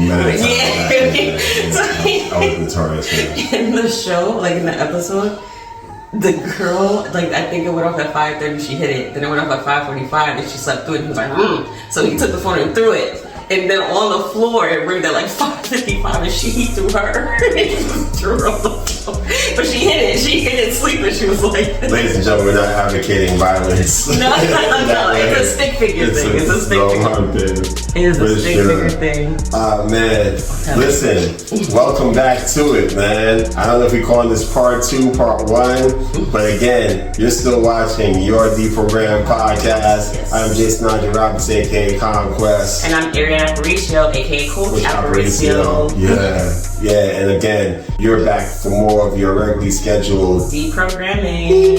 mad times Yeah. I was notorious for that. In the show, like in the episode, the girl, like I think it went off at 5:30, she hit it. Then it went off at 5:45 and she slept through it and he was like, So he took the phone and threw it. And then on the floor, it rang at like 5:55 and she threw her. And he just threw her on the floor. But she hit it. She hit it sleep and she was like... Ladies and gentlemen, we're not advocating violence. No. It's a stick figure thing. It's a stick figure thing. It is a stick figure thing. Man. Listen, welcome back to it, man. I don't know if we call this part 2, part 1. But again, you're still watching your Deprogrammed podcast. Yes. I'm Jason Andre Robinson, a.k.a. CONQUEST. And I'm Ariana Aparicio, a.k.a. Coach Aparicio. Yeah, and again, you're back for more of your regularly scheduled Deprogramming.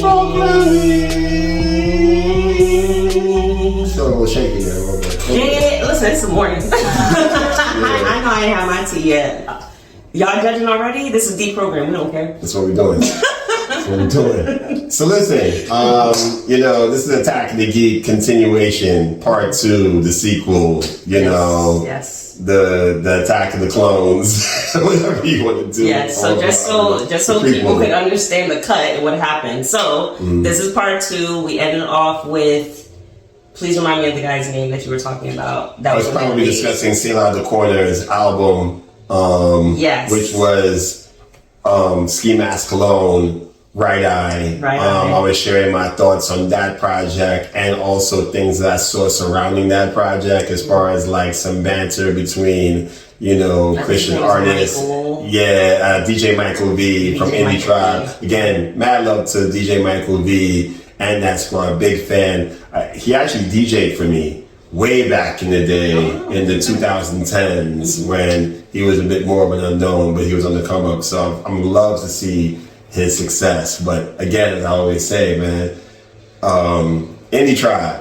Still a little shaky there a little bit. Yeah, listen, it's the morning. I know I ain't had my tea yet. Y'all judging already? This is Deprogrammed. We don't care. That's what we're doing. That's what we're doing. So listen, this is Attack of the Geek continuation, part 2, the sequel, Yes. The Attack of the Clones, whatever you want to do. Yes, so just so people can understand the cut and what happened. So this is part 2. We ended off with, please remind me of the guy's name that you were talking about. That I was probably discussing Sail Out the Corner's album, which was Ski Mask Cologne, Right Eye. I was sharing my thoughts on that project and also things that I saw surrounding that project as far as like some banter between, Christian artists. DJ Michael V from Indie Tribe. Again, mad love to DJ Michael V and that squad, big fan. He actually DJ'd for me way back in the day, in the 2010s, when he was a bit more of an unknown, but he was on the come up. So I'm love to see his success. But again, as I always say, man, Indie Tribe,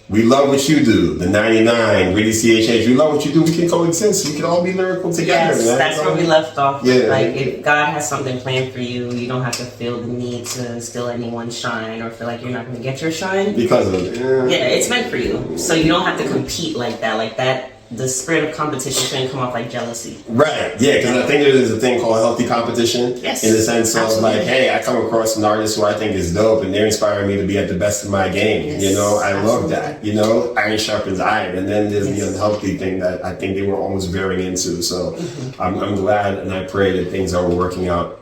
we love what you do. The 99, Really CHH, we love what you do. We can coexist. We can all be lyrical together, yes, man. That's where we left off. Yeah. Like, if God has something planned for you, you don't have to feel the need to steal anyone's shine or feel like you're not going to get your shine. Because of it. Yeah, it's meant for you. So you don't have to compete like that. Like that. The spirit of competition shouldn't come off like jealousy. Right, yeah, because I think there's a thing called healthy competition. Yes. In the sense of like, hey, I come across an artist who I think is dope and they're inspiring me to be at the best of my game. Yes. I love that. Iron sharpens iron. And then there's the unhealthy thing that I think they were almost veering into. So I'm glad and I pray that things are working out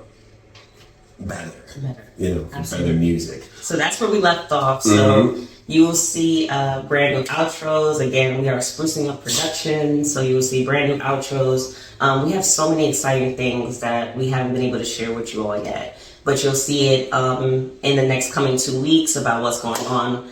better. Better music. So that's where we left off. So you will see brand new outros. Again, we are sprucing up production, so you will see brand new outros. We have so many exciting things that we haven't been able to share with you all yet, but you'll see it in the next coming 2 weeks about what's going on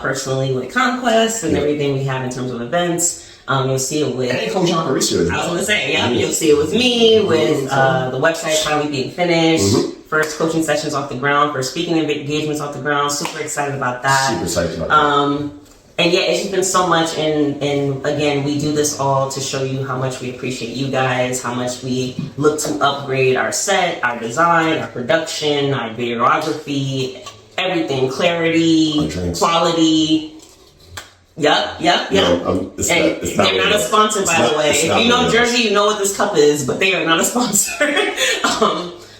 personally with CONQUEST and everything we have in terms of events. You'll see it with... And Coach Aparicio. I was going to say, you'll see it with me, with the website finally being finished. First coaching sessions off the ground, first speaking engagements off the ground. Super excited about that. Super excited about that. And yeah, it's just been so much. And again, we do this all to show you how much we appreciate you guys, how much we look to upgrade our set, our design, our production, our videography, everything, clarity, quality. Yep. No, they're not a sponsor, by the way. If you know Jersey, you know what this cup is, but they are not a sponsor.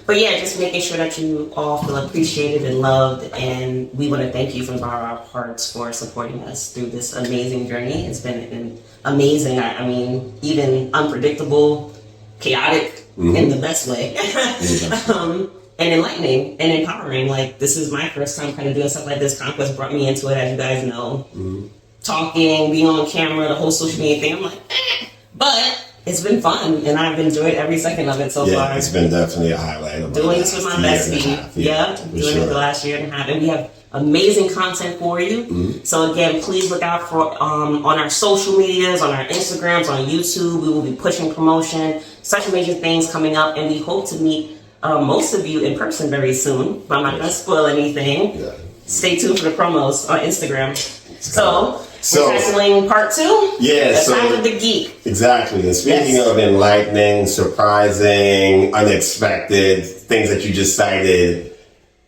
But yeah, just making sure that you all feel appreciated and loved, and we want to thank you from our hearts for supporting us through this amazing journey. It's been amazing. I mean, even unpredictable, chaotic in the best way, and enlightening and empowering. Like, this is my first time kind of doing stuff like this. CONQUEST brought me into it, as you guys know. Talking, being on camera, the whole social media thing. I'm like, but it's been fun, and I've enjoyed every second of it so far. Yeah, it's been definitely a highlight of doing this with my bestie. Doing it the last year and a half, and we have amazing content for you. So again, please look out for on our social medias, on our Instagrams, on YouTube. We will be pushing promotion, such amazing things coming up, and we hope to meet most of you in person very soon. But I'm not going to spoil anything. Yeah. Stay tuned for the promos on Instagram. So we're tackling part 2? Yeah. Attack of the Geek. Exactly. And speaking of enlightening, surprising, unexpected, things that you just cited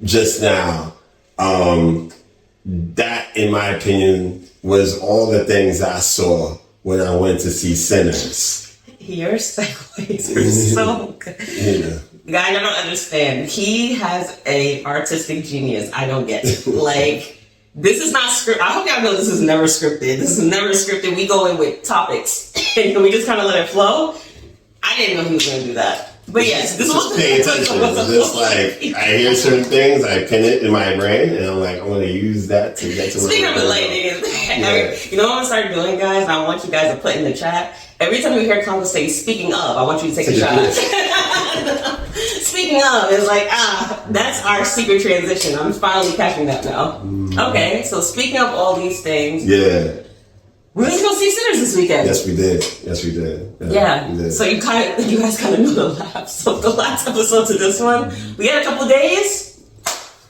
just now, that, in my opinion, was all the things I saw when I went to see Sinners. Your segues are so good. Yeah. Guys, I don't understand. He has a artistic genius. I don't get it. Like, this is not scripted. I hope y'all know this is never scripted. This is never scripted. We go in with topics and we just kind of let it flow. I didn't know he was going to do that. But yes, this was pay attention. It's just like I hear certain things, I pin it in my brain, and I'm like, I'm going to use that to get to. Speaking of enlightening, you know what I'm going to start doing, guys? And I want you guys to put in the chat. Every time you hear Conquest say "speaking of," I want you to take a shot. Speaking of, it's like that's our secret transition. I'm finally catching that now. Okay, so speaking of all these things, yeah. We went to go see Sinners this weekend. Yes, we did. Yes, we did. Yeah. We did. So you guys kind of know the lapse. So the last episode to this one, we had a couple days.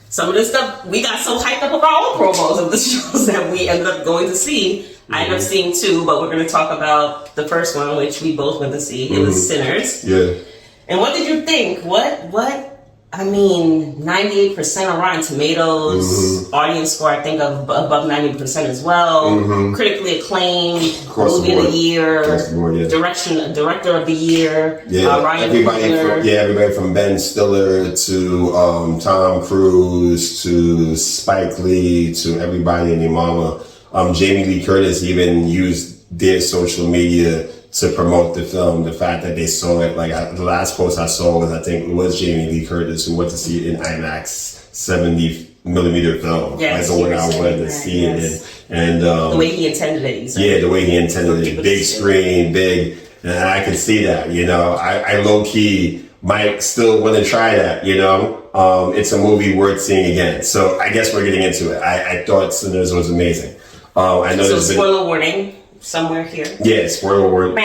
Some of this stuff, we got so hyped up about our own promos of the shows that we ended up going to see. I ended up seeing 2, but we're going to talk about the first one, which we both went to see. It was Sinners. Yeah. And what did you think? I mean, 98% on Rotten Tomatoes, audience score, I think, of above 90% as well. Critically acclaimed, movie of the year, director of the year, Ryan Coogler. Everybody from Ben Stiller to Tom Cruise to Spike Lee to everybody and their mama. Jamie Lee Curtis even used their social media to promote the film. The fact that they saw it, like the last post I saw was, I think it was Jamie Lee Curtis who went to see it in IMAX 70mm film. Yes, like the way I wanted to see it. And the way he intended it. Yeah, the way he intended it. Big screen, big. And I could see that, you know. I low-key might still want to try that, you know. It's a movie worth seeing again. So I guess we're getting into it. I thought Sinners was amazing. I know so spoiler warning. Somewhere here. Yeah, spoiler alert.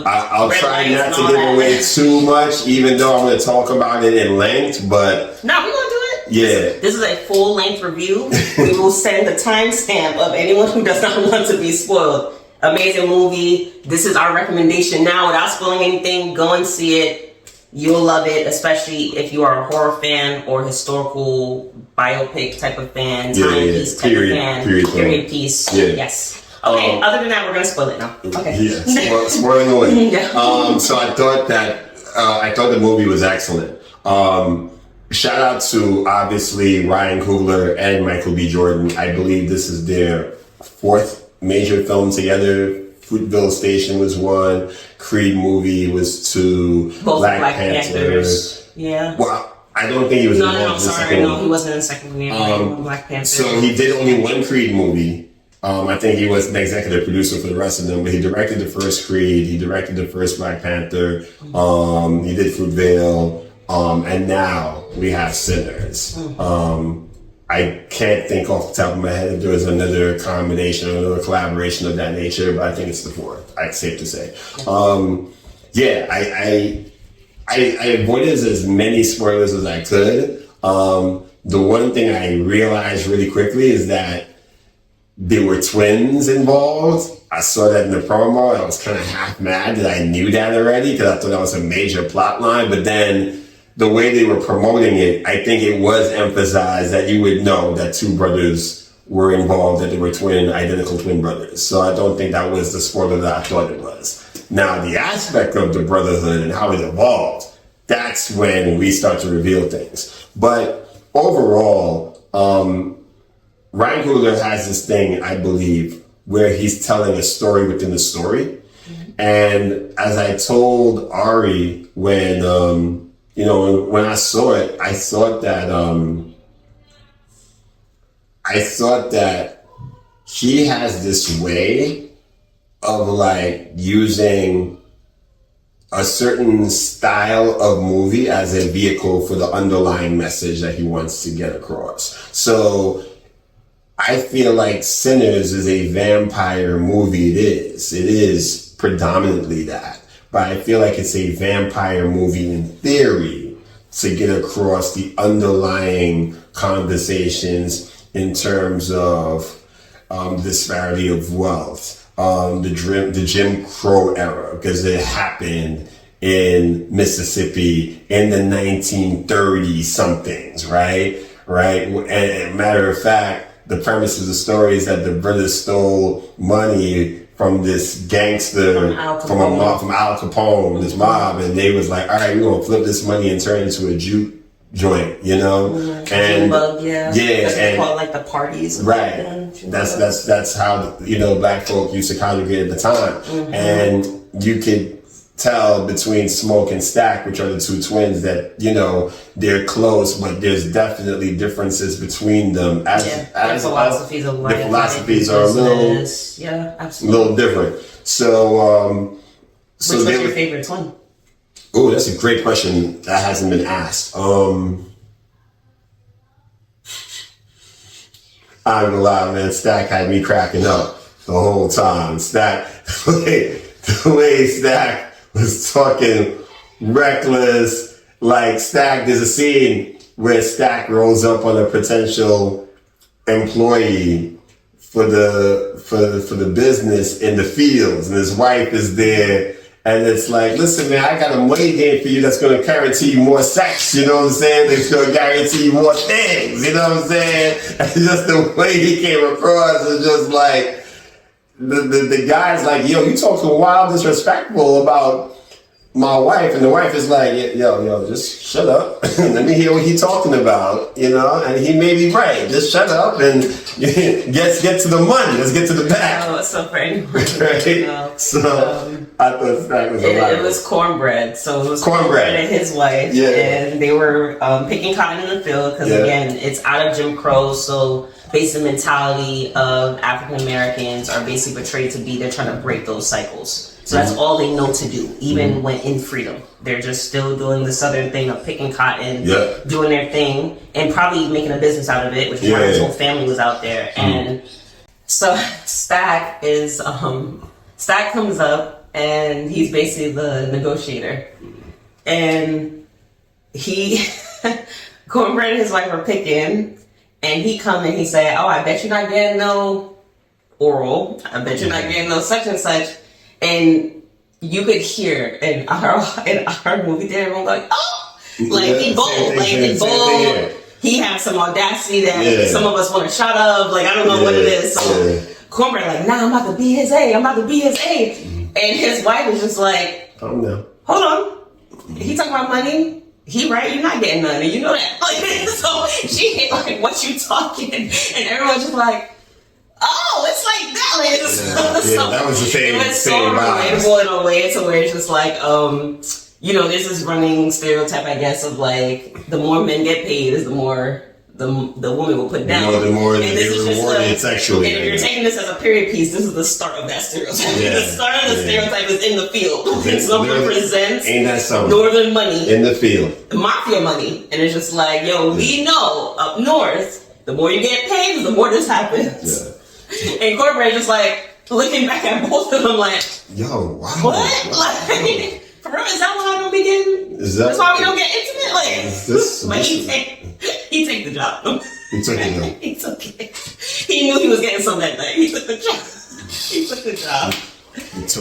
I'll try not to give away too much, even though I'm going to talk about it in length, but... No, we're going to do it. Yeah. This is a full-length review. We will send the timestamp of anyone who does not want to be spoiled. Amazing movie. This is our recommendation now. Without spoiling anything, go and see it. You'll love it, especially if you are a horror fan or historical biopic type of fan, timepiece type of fan, period piece. Yeah. Yes. Okay, other than that, we're going to spoil it now. Okay. Yeah, spoiling away. So I thought the movie was excellent. Shout out to, obviously, Ryan Coogler and Michael B. Jordan. I believe this is their 4th major film together. Fruitvale Station was 1. Creed movie was 2. Both Black Panthers. Yeah. Well, I don't think he was involved in the second one. No, he wasn't in the second one. Black Panther. So he did only 1 Creed movie. I think he was the executive producer for the rest of them, but he directed the first Creed, he directed the first Black Panther, he did Fruitvale, and now we have Sinners. I can't think off the top of my head if there was another combination or another collaboration of that nature, but I think it's the 4th, it's safe to say. I avoided as many spoilers as I could. The one thing I realized really quickly is that there were twins involved. I saw that in the promo. I was kind of half mad that I knew that already because I thought that was a major plot line. But then the way they were promoting it, I think it was emphasized that you would know that 2 brothers were involved, that they were identical twin brothers. So I don't think that was the spoiler that I thought it was. Now, the aspect of the brotherhood and how it evolved, that's when we start to reveal things. But overall, Ryan Coogler has this thing, I believe, where he's telling a story within the story. And as I told Ari when I saw it, I thought that he has this way of like using a certain style of movie as a vehicle for the underlying message that he wants to get across. So I feel like Sinners is a vampire movie. It is predominantly that. But I feel like it's a vampire movie in theory to get across the underlying conversations in terms of disparity of wealth, the Jim Crow era, because it happened in Mississippi in the 1930s somethings, right? And matter of fact, the premise of the story is that the brothers stole money from this gangster, from Al Capone, this mob, and they was like, all right, we're gonna flip this money and turn it into a juke joint, you know, and bug, yeah, and call it like the parties, right? That's how, you know, black folk used to congregate at the time, and you could tell between Smoke and Stack, which are the two twins, that, you know, they're close, but there's definitely differences between them. Their philosophies of life, the philosophies are a little different. So, which was your favorite twin? Oh, that's a great question that hasn't been asked. I'm gonna lie, man. Stack had me cracking up the whole time. Stack, the way Stack was talking reckless, like Stack. There's a scene where Stack rolls up on a potential employee for the business in the fields, and his wife is there. And it's like, listen, man, I got a money game for you that's going to guarantee you more sex, you know what I'm saying? It's going to guarantee you more things, you know what I'm saying? And just the way he came across is just like, the guy's like, yo, you talking wild disrespectful about my wife, and the wife is like, yo, just shut up. Let me hear what he's talking about, you know? And he may be right. Just shut up and get to the money. Let's get to the back. Oh, so for anyone, right? So I thought Stack was it was cornbread. So it was cornbread and his wife, and they were picking cotton in the field because again, it's out of Jim Crow. So basic mentality of African Americans are basically portrayed to be they're trying to break those cycles. So that's all they know to do, even when in freedom. They're just still doing the Southern thing of picking cotton, doing their thing, and probably making a business out of it, which is why his whole family was out there. And so Stack comes up, and he's basically the negotiator. And Cornbread and his wife are picking, and he come and he say, oh, I bet you're not getting no oral. I bet you're not getting no such and such. And you could hear in our movie theater, everyone like, oh, like he bold, he has some audacity that some of us want a shot of, like I don't know what it is. So Cornbread like, nah, I'm about to be his A, and his wife is just like, hold on, he talking about money. He right, you're not getting none, and you know that. Like, so she hit like, what you talking? And everyone's just like, oh, it's like that. Like, so that was the same. It was so relatable in a way to where it's just like, you know, there's this running stereotype, I guess, of like the more men get paid is the more the woman will put down. The more they're rewarded sexually. And if you're taking this as a period piece, this is the start of that stereotype. The start of the stereotype is in the field. It represents northern money in the field, mafia money, and it's just like, yo, we know up north, the more you get paid, the more this happens. And Cornbread just like looking back at both of them like, yo, wow. What? Like, for real, is that why I don't be getting? That's why we don't get intimate? Like, he take the job. He took the job. He took it. He knew he was getting some that night. He took the job.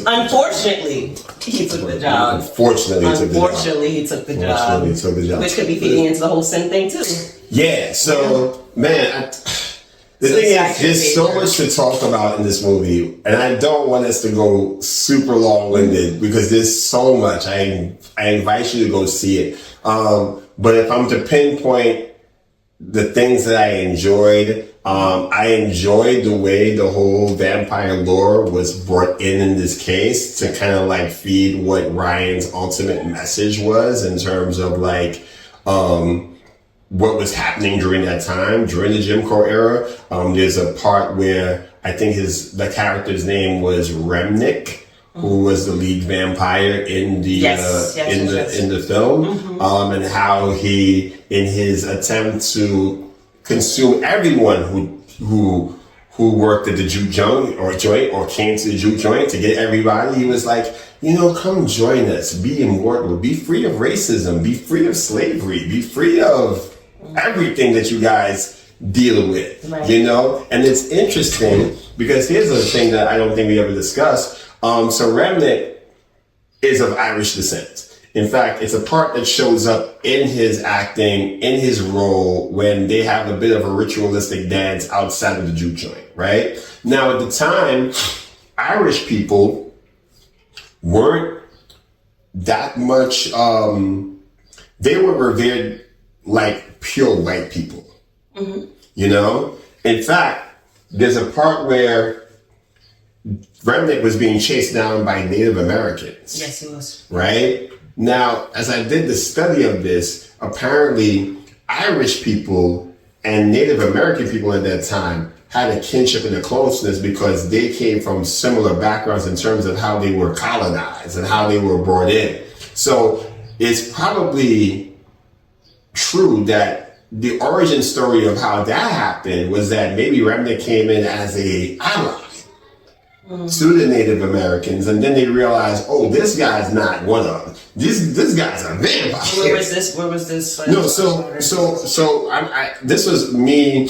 Unfortunately, he took the job. Unfortunately, he took the job. Which could be feeding into the whole sin thing too. Yeah. So, man. The thing is, there's so much to talk about in this movie, and I don't want us to go super long-winded because there's so much. I invite you to go see it. But if I'm to pinpoint the things that I enjoyed the way the whole vampire lore was brought in this case to kind of like feed what Ryan's ultimate message was in terms of like, what was happening during that time, during the Jim Crow era. There's a part where I think the character's name was Remnick, who was the lead vampire in the in the film, and how he, in his attempt to consume everyone who worked at the juke joint or came to the juke joint, to get everybody, he was like, you know, come join us, be immortal, be free of racism, be free of slavery, be free of everything that you guys deal with, you know? And it's interesting because here's the thing that I don't think we ever discussed. So Remnick is of Irish descent. In fact, it's a part that shows up in his acting, in his role, when they have a bit of a ritualistic dance outside of the juke joint, right? Now, at the time, Irish people weren't that much, they were revered like pure white people. Mm-hmm. You know? In fact, there's a part where Remnick was being chased down by Native Americans. Yes, he was. Right? Now, as I did the study of this, apparently Irish people and Native American people at that time had a kinship and a closeness because they came from similar backgrounds in terms of how they were colonized and how they were brought in. So it's probably true that the origin story of how that happened was that maybe Remnick came in as a ally to the Native Americans, and then they realized, oh, this guy's not one of them. This guy's a vampire. Where was this? No, this was me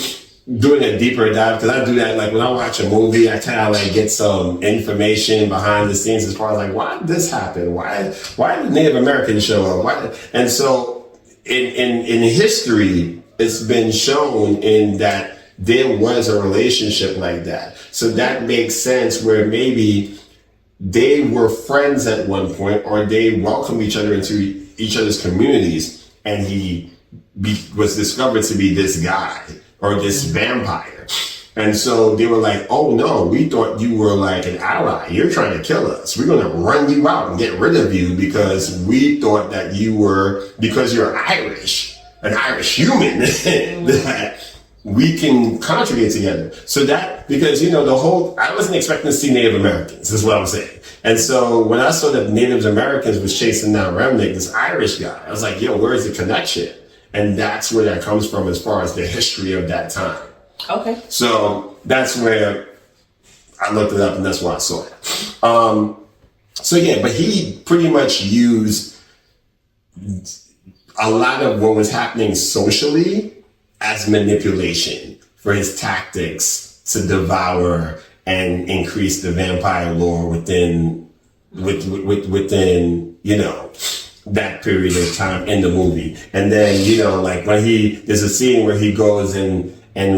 doing a deeper dive, because I do that, like when I watch a movie, I kind of like get some information behind the scenes as far as like, why did this happen? Why did Native Americans show up? And so in history, it's been shown in that there was a relationship like that. So that makes sense where maybe they were friends at one point, or they welcomed each other into each other's communities, and he was discovered to be this guy or this vampire. And so they were like, oh no, we thought you were like an ally. You're trying to kill us. We're going to run you out and get rid of you because we thought that you were, because you're Irish, an Irish human, that we can contribute together. So that, because, you know, I wasn't expecting to see Native Americans, is what I'm saying. And so when I saw that Native Americans was chasing down Remnick, this Irish guy, I was like, yo, where's the connection? And that's where that comes from as far as the history of that time. Okay. So that's where I looked it up, and that's where I saw it. So yeah, but he pretty much used a lot of what was happening socially as manipulation for his tactics to devour and increase the vampire lore within, you know, that period of time in the movie. And then, you know, like when there's a scene where he goes and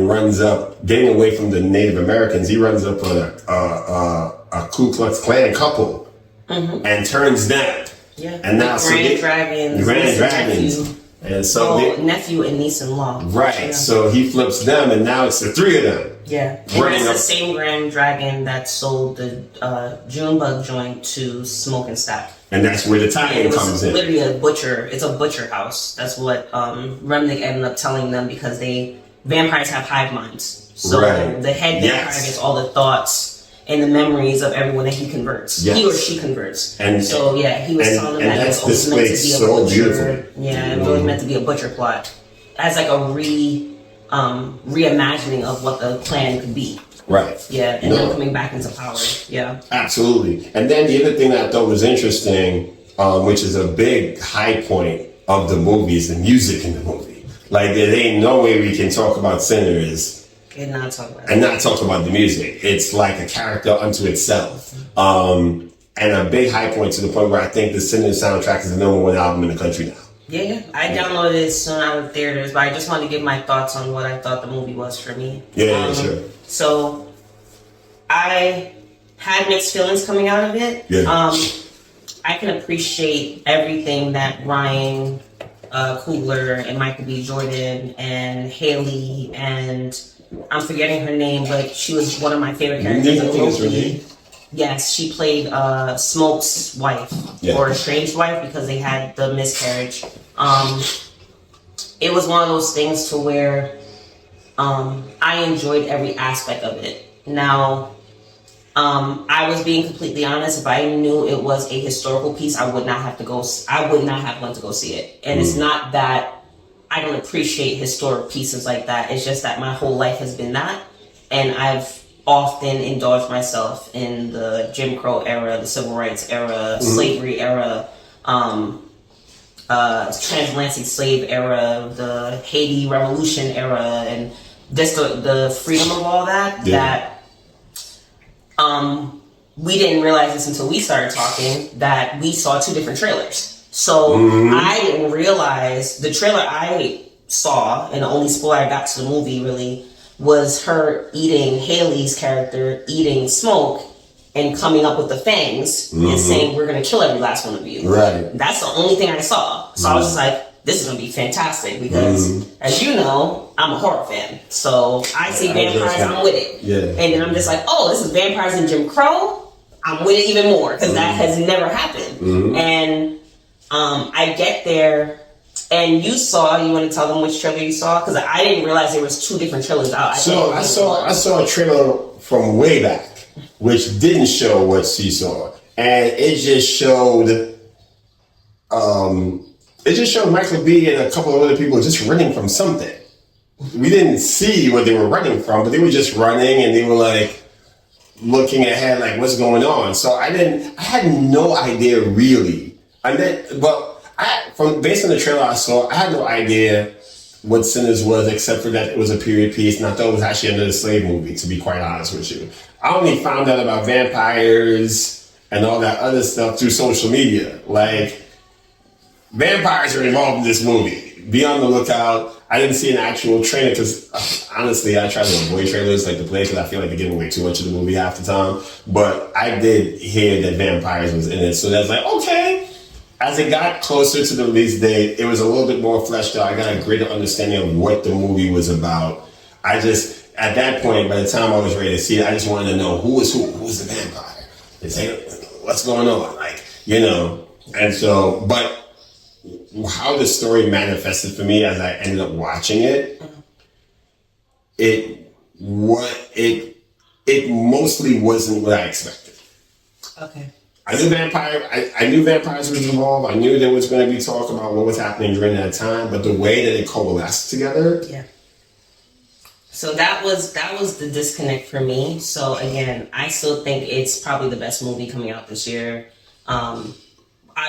runs up, getting away from the Native Americans, he runs up a Ku Klux Klan couple and turns them. Yeah. And now Grand Dragons. And so nephew and niece-in-law. Right. Yeah. So he flips them, and now it's the three of them. Yeah. And that's the same Grand Dragon that sold the Junebug joint to Smoke and Stack. And that's where the tie-in comes in. Literally a butcher. It's a butcher house. That's what Remnick ended up telling them, because vampires have hive minds. So the head vampire gets all the thoughts and the memories of everyone that he converts. Yes. He or she converts. And so he was telling them that it was meant to be a butcher. Beautiful. Yeah, it was meant to be a butcher plot. As like a reimagining of what the plan could be. Right. Yeah, and then coming back into power. Yeah. Absolutely. And then the other thing that I thought was interesting, which is a big high point of the movie, is the music in the movie. Like, there ain't no way we can talk about Sinners and not talk about the music. It's like a character unto itself. And a big high point, to the point where I think the Sinners soundtrack is the #1 album in the country now. Yeah, I downloaded it soon out of theaters, but I just wanted to give my thoughts on what I thought the movie was for me. Yeah, sure. So, I had mixed feelings coming out of it. Yeah. I can appreciate everything that Ryan Coogler and Michael B. Jordan and Haley, and I'm forgetting her name, but she was one of my favorite characters in the movie. Yes, she played Smoke's wife, or estranged wife, because they had the miscarriage. It was one of those things to where I enjoyed every aspect of it. Now, I was being completely honest. If I knew it was a historical piece, I would not have went to go see it. And it's not that I don't appreciate historic pieces like that. It's just that my whole life has been that, and I've often indulged myself in the Jim Crow era, the Civil Rights era, slavery era, transatlantic slave era, the Haiti Revolution era, and just the freedom of all that. Yeah. That we didn't realize this until we started talking, that we saw two different trailers. So I didn't realize the trailer I saw, and the only spoiler I got to the movie really was her eating, Haley's character eating Smoke, and coming up with the fangs and saying, we're going to kill every last one of you. Right. That's the only thing I saw. So I was just like, this is going to be fantastic because, as you know, I'm a horror fan. So I see vampires, I'm with it. Yeah. And then I'm just like, oh, this is vampires and Jim Crow. I'm with it even more because that has never happened. And I get there, and you want to tell them which trailer you saw? Because I didn't realize there was 2 different trailers out. I saw a trailer from way back, which didn't show what she saw. And it just showed Michael B. and a couple of other people just running from something. We didn't see what they were running from, but they were just running, and they were like looking ahead, like what's going on. So I had no idea really. Based on the trailer I saw, I had no idea what Sinners was, except for that it was a period piece, and I thought it was actually another slave movie, to be quite honest with you. I only found out about vampires and all that other stuff through social media. Like, vampires are involved in this movie. Be on the lookout. I didn't see an actual trailer because, honestly, I try to avoid trailers like the plague because I feel like they're giving away too much of the movie half the time. But I did hear that vampires was in it, so that's like, okay. As it got closer to the release date, it was a little bit more fleshed out. I got a greater understanding of what the movie was about. At that point, by the time I was ready to see it, I just wanted to know who was the vampire. What's going on? Like, you know. And so, but how the story manifested for me as I ended up watching it, it mostly wasn't what I expected. Okay. I knew vampires was involved. I knew there was going to be talk about what was happening during that time, but the way that it coalesced together. Yeah. So that was the disconnect for me. So again, I still think it's probably the best movie coming out this year. I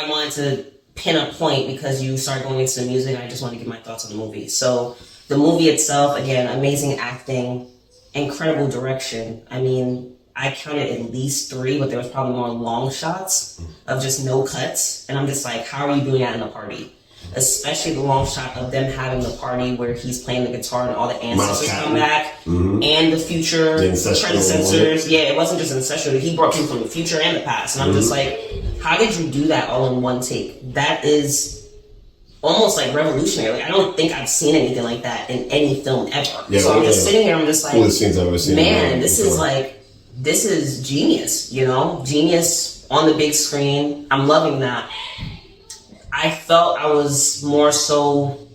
wanted to pin a point because you started going into the music, and I just want to give my thoughts on the movie. So the movie itself, again, amazing acting, incredible direction. I mean, I counted at least 3, but there was probably more long shots of just no cuts. And I'm just like, how are you doing that in a party? Especially the long shot of them having the party where he's playing the guitar and all the ancestors come back and the future predecessors. Yeah, it wasn't just ancestral. He brought people from the future and the past. And I'm just like, how did you do that all in one take? That is almost like revolutionary. Like, I don't think I've seen anything like that in any film ever. Yeah, so I'm just sitting here, I'm just like, coolest things I've ever seen. Man, this is genius, you know? Genius on the big screen. I'm loving that. I felt I was more so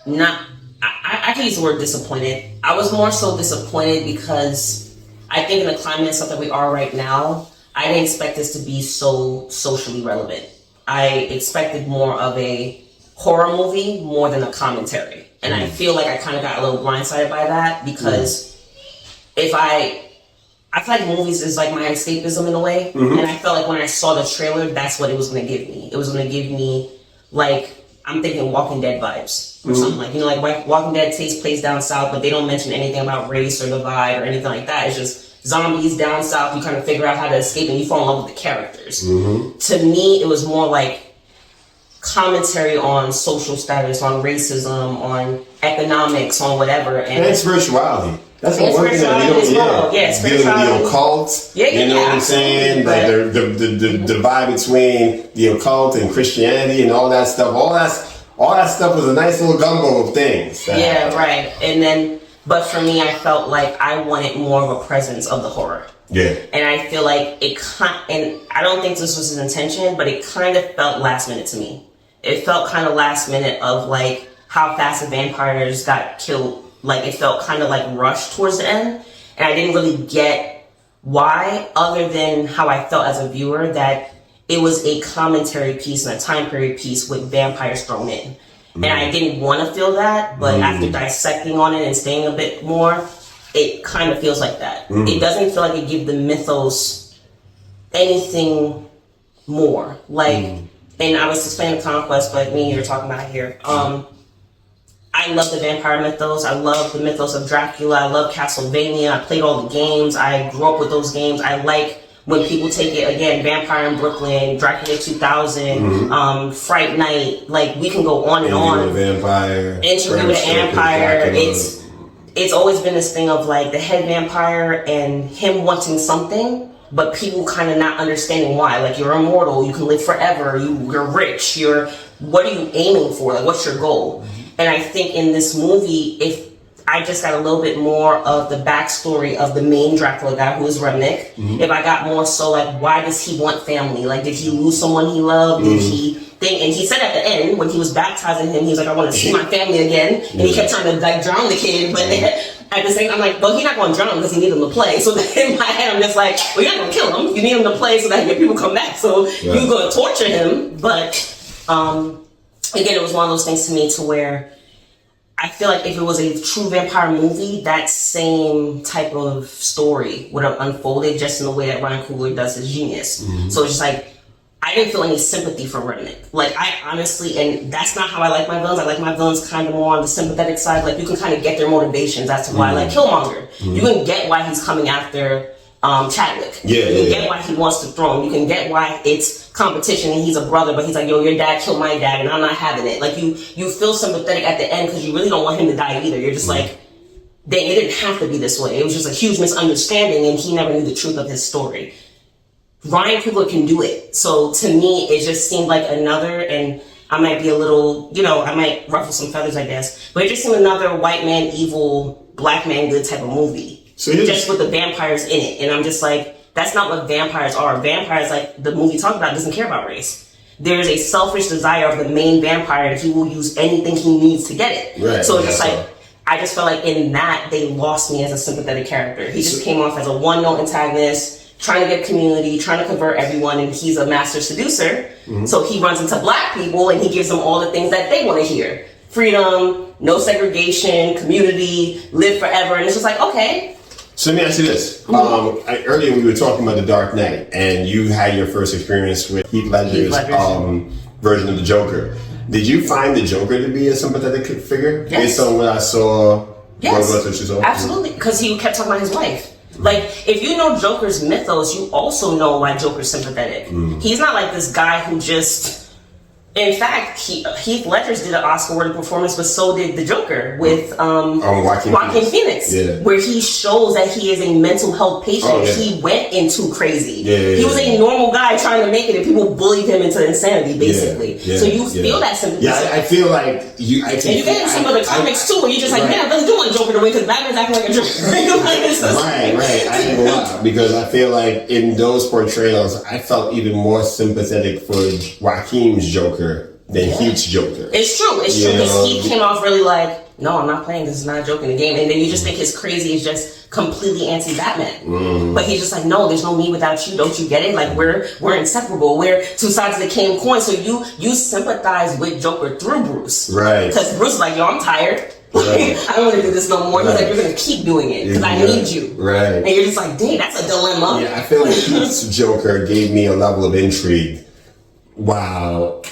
I can use the word disappointed. I was more so disappointed because I think in the climate and stuff that we are right now, I didn't expect this to be so socially relevant. I expected more of a horror movie more than a commentary. And I feel like I kind of got a little blindsided by that because I feel like movies is like my escapism in a way. And I felt like when I saw the trailer, that's what it was going to give me. It was going to give me, like, I'm thinking Walking Dead vibes or something. Like, you know, like Walking Dead takes place down south, but they don't mention anything about race or divide or anything like that. It's just zombies down south. You kind of figure out how to escape and you fall in love with the characters. To me, it was more like commentary on social status, on racism, on economics, on whatever. And spirituality. That's the one thing that we don't dealing with the occult. You know what I'm saying? Like the divide between the occult and Christianity and all that stuff. All that stuff was a nice little gumbo of things. Right. And then, but for me, I felt like I wanted more of a presence of the horror. Yeah. And I feel like and I don't think this was his intention, but it kind of felt last minute to me. It felt kind of last minute of like how fast the vampires got killed. Like, it felt kind of like rushed towards the end. And I didn't really get why, other than how I felt as a viewer, that it was a commentary piece and a time period piece with vampires thrown in. And I didn't want to feel that, but after dissecting on it and staying a bit more, it kind of feels like that. It doesn't feel like it gives the mythos anything more. Like, and I was explaining CONQUEST, but me and you were talking about it here. I love the vampire mythos. I love the mythos of Dracula. I love Castlevania. I played all the games. I grew up with those games. I like when people take it, again, Vampire in Brooklyn, Dracula 2000, Fright Night. Like, we can go on and on. Interview with the Vampire. It's always been this thing of like the head vampire and him wanting something, but people kind of not understanding why. Like, you're immortal, you can live forever, you're rich, what are you aiming for? Like, what's your goal? And I think in this movie, if I just got a little bit more of the backstory of the main Dracula guy, who is Remnick, if I got more so, like, why does he want family? Like, did he lose someone he loved? Did he think, and he said at the end, when he was baptizing him, he was like, I want to see my family again. And he kept trying to, like, drown the kid, but at the same time, I'm like, well, he's not going to drown him because he needs him to play. So then in my head, I'm just like, well, you're not going to kill him. You need him to play so that your people come back. So you're going to torture him. But, again, it was one of those things to me to where I feel like if it was a true vampire movie, that same type of story would have unfolded just in the way that Ryan Coogler does his genius. So it's just like, I didn't feel any sympathy for Remnick. Like, I honestly, and that's not how I like my villains. I like my villains kind of more on the sympathetic side. Like, you can kind of get their motivations as to why, like Killmonger. You can get why he's coming after Chadwick. You can get why he wants the throne. You can get why it's competition and he's a brother, but he's like, yo, your dad killed my dad and I'm not having it. Like, you feel sympathetic at the end because you really don't want him to die either. You're just like, dang, it didn't have to be this way. It was just a huge misunderstanding and he never knew the truth of his story. Ryan Coogler can do it. So to me, it just seemed like another, and I might be a little, I might ruffle some feathers, I guess, but it just seemed another white man evil, black man good type of movie. So just with the vampires in it. And I'm just like, that's not what vampires are. Vampires, like the movie talked about, doesn't care about race. There's a selfish desire of the main vampire and he will use anything he needs to get it. Right. So it's just like, I just felt like in that, they lost me as a sympathetic character. He just came off as a one-note antagonist, trying to get community, trying to convert everyone, and he's a master seducer. So he runs into black people and he gives them all the things that they want to hear. Freedom, no segregation, community, live forever. And it's just like, okay. So let me ask you this. Earlier we were talking about The Dark Knight, and you had your first experience with Heath Ledger's version of the Joker. Did you find the Joker to be a sympathetic figure? Yes. Based on what I saw? Yes, absolutely. Because he kept talking about his wife. Like, if you know Joker's mythos, you also know why Joker's sympathetic. He's not like this guy who just... In fact, Heath Ledger's did an Oscar-worthy performance, but so did the Joker with Joaquin Phoenix, where he shows that he is a mental health patient. He went into crazy. He was a normal guy trying to make it, and people bullied him into insanity, basically. So you feel that sympathy. I feel like you... and you get in some of the comics, too, where you're just like, man, I really do want Joker to win, because Batman's acting like a Joker. Right. I ain't gonna lie, because I feel like in those portrayals, I felt even more sympathetic for Joaquin's Joker than Heath's Joker. It's true, because Heath came off really like, no, I'm not playing, this is not a joke in the game, and then you just think his crazy is just completely anti-Batman. But he's just like, no, there's no me without you, don't you get it? Like, we're inseparable, we're two sides of the same coin, so you sympathize with Joker through Bruce. Right. Because Bruce is like, yo, I'm tired. I don't want to do this no more. He's like, you're going to keep doing it because I need you. Right. And you're just like, dang, that's a dilemma. Yeah, I feel like Heath's Joker gave me a level of intrigue, while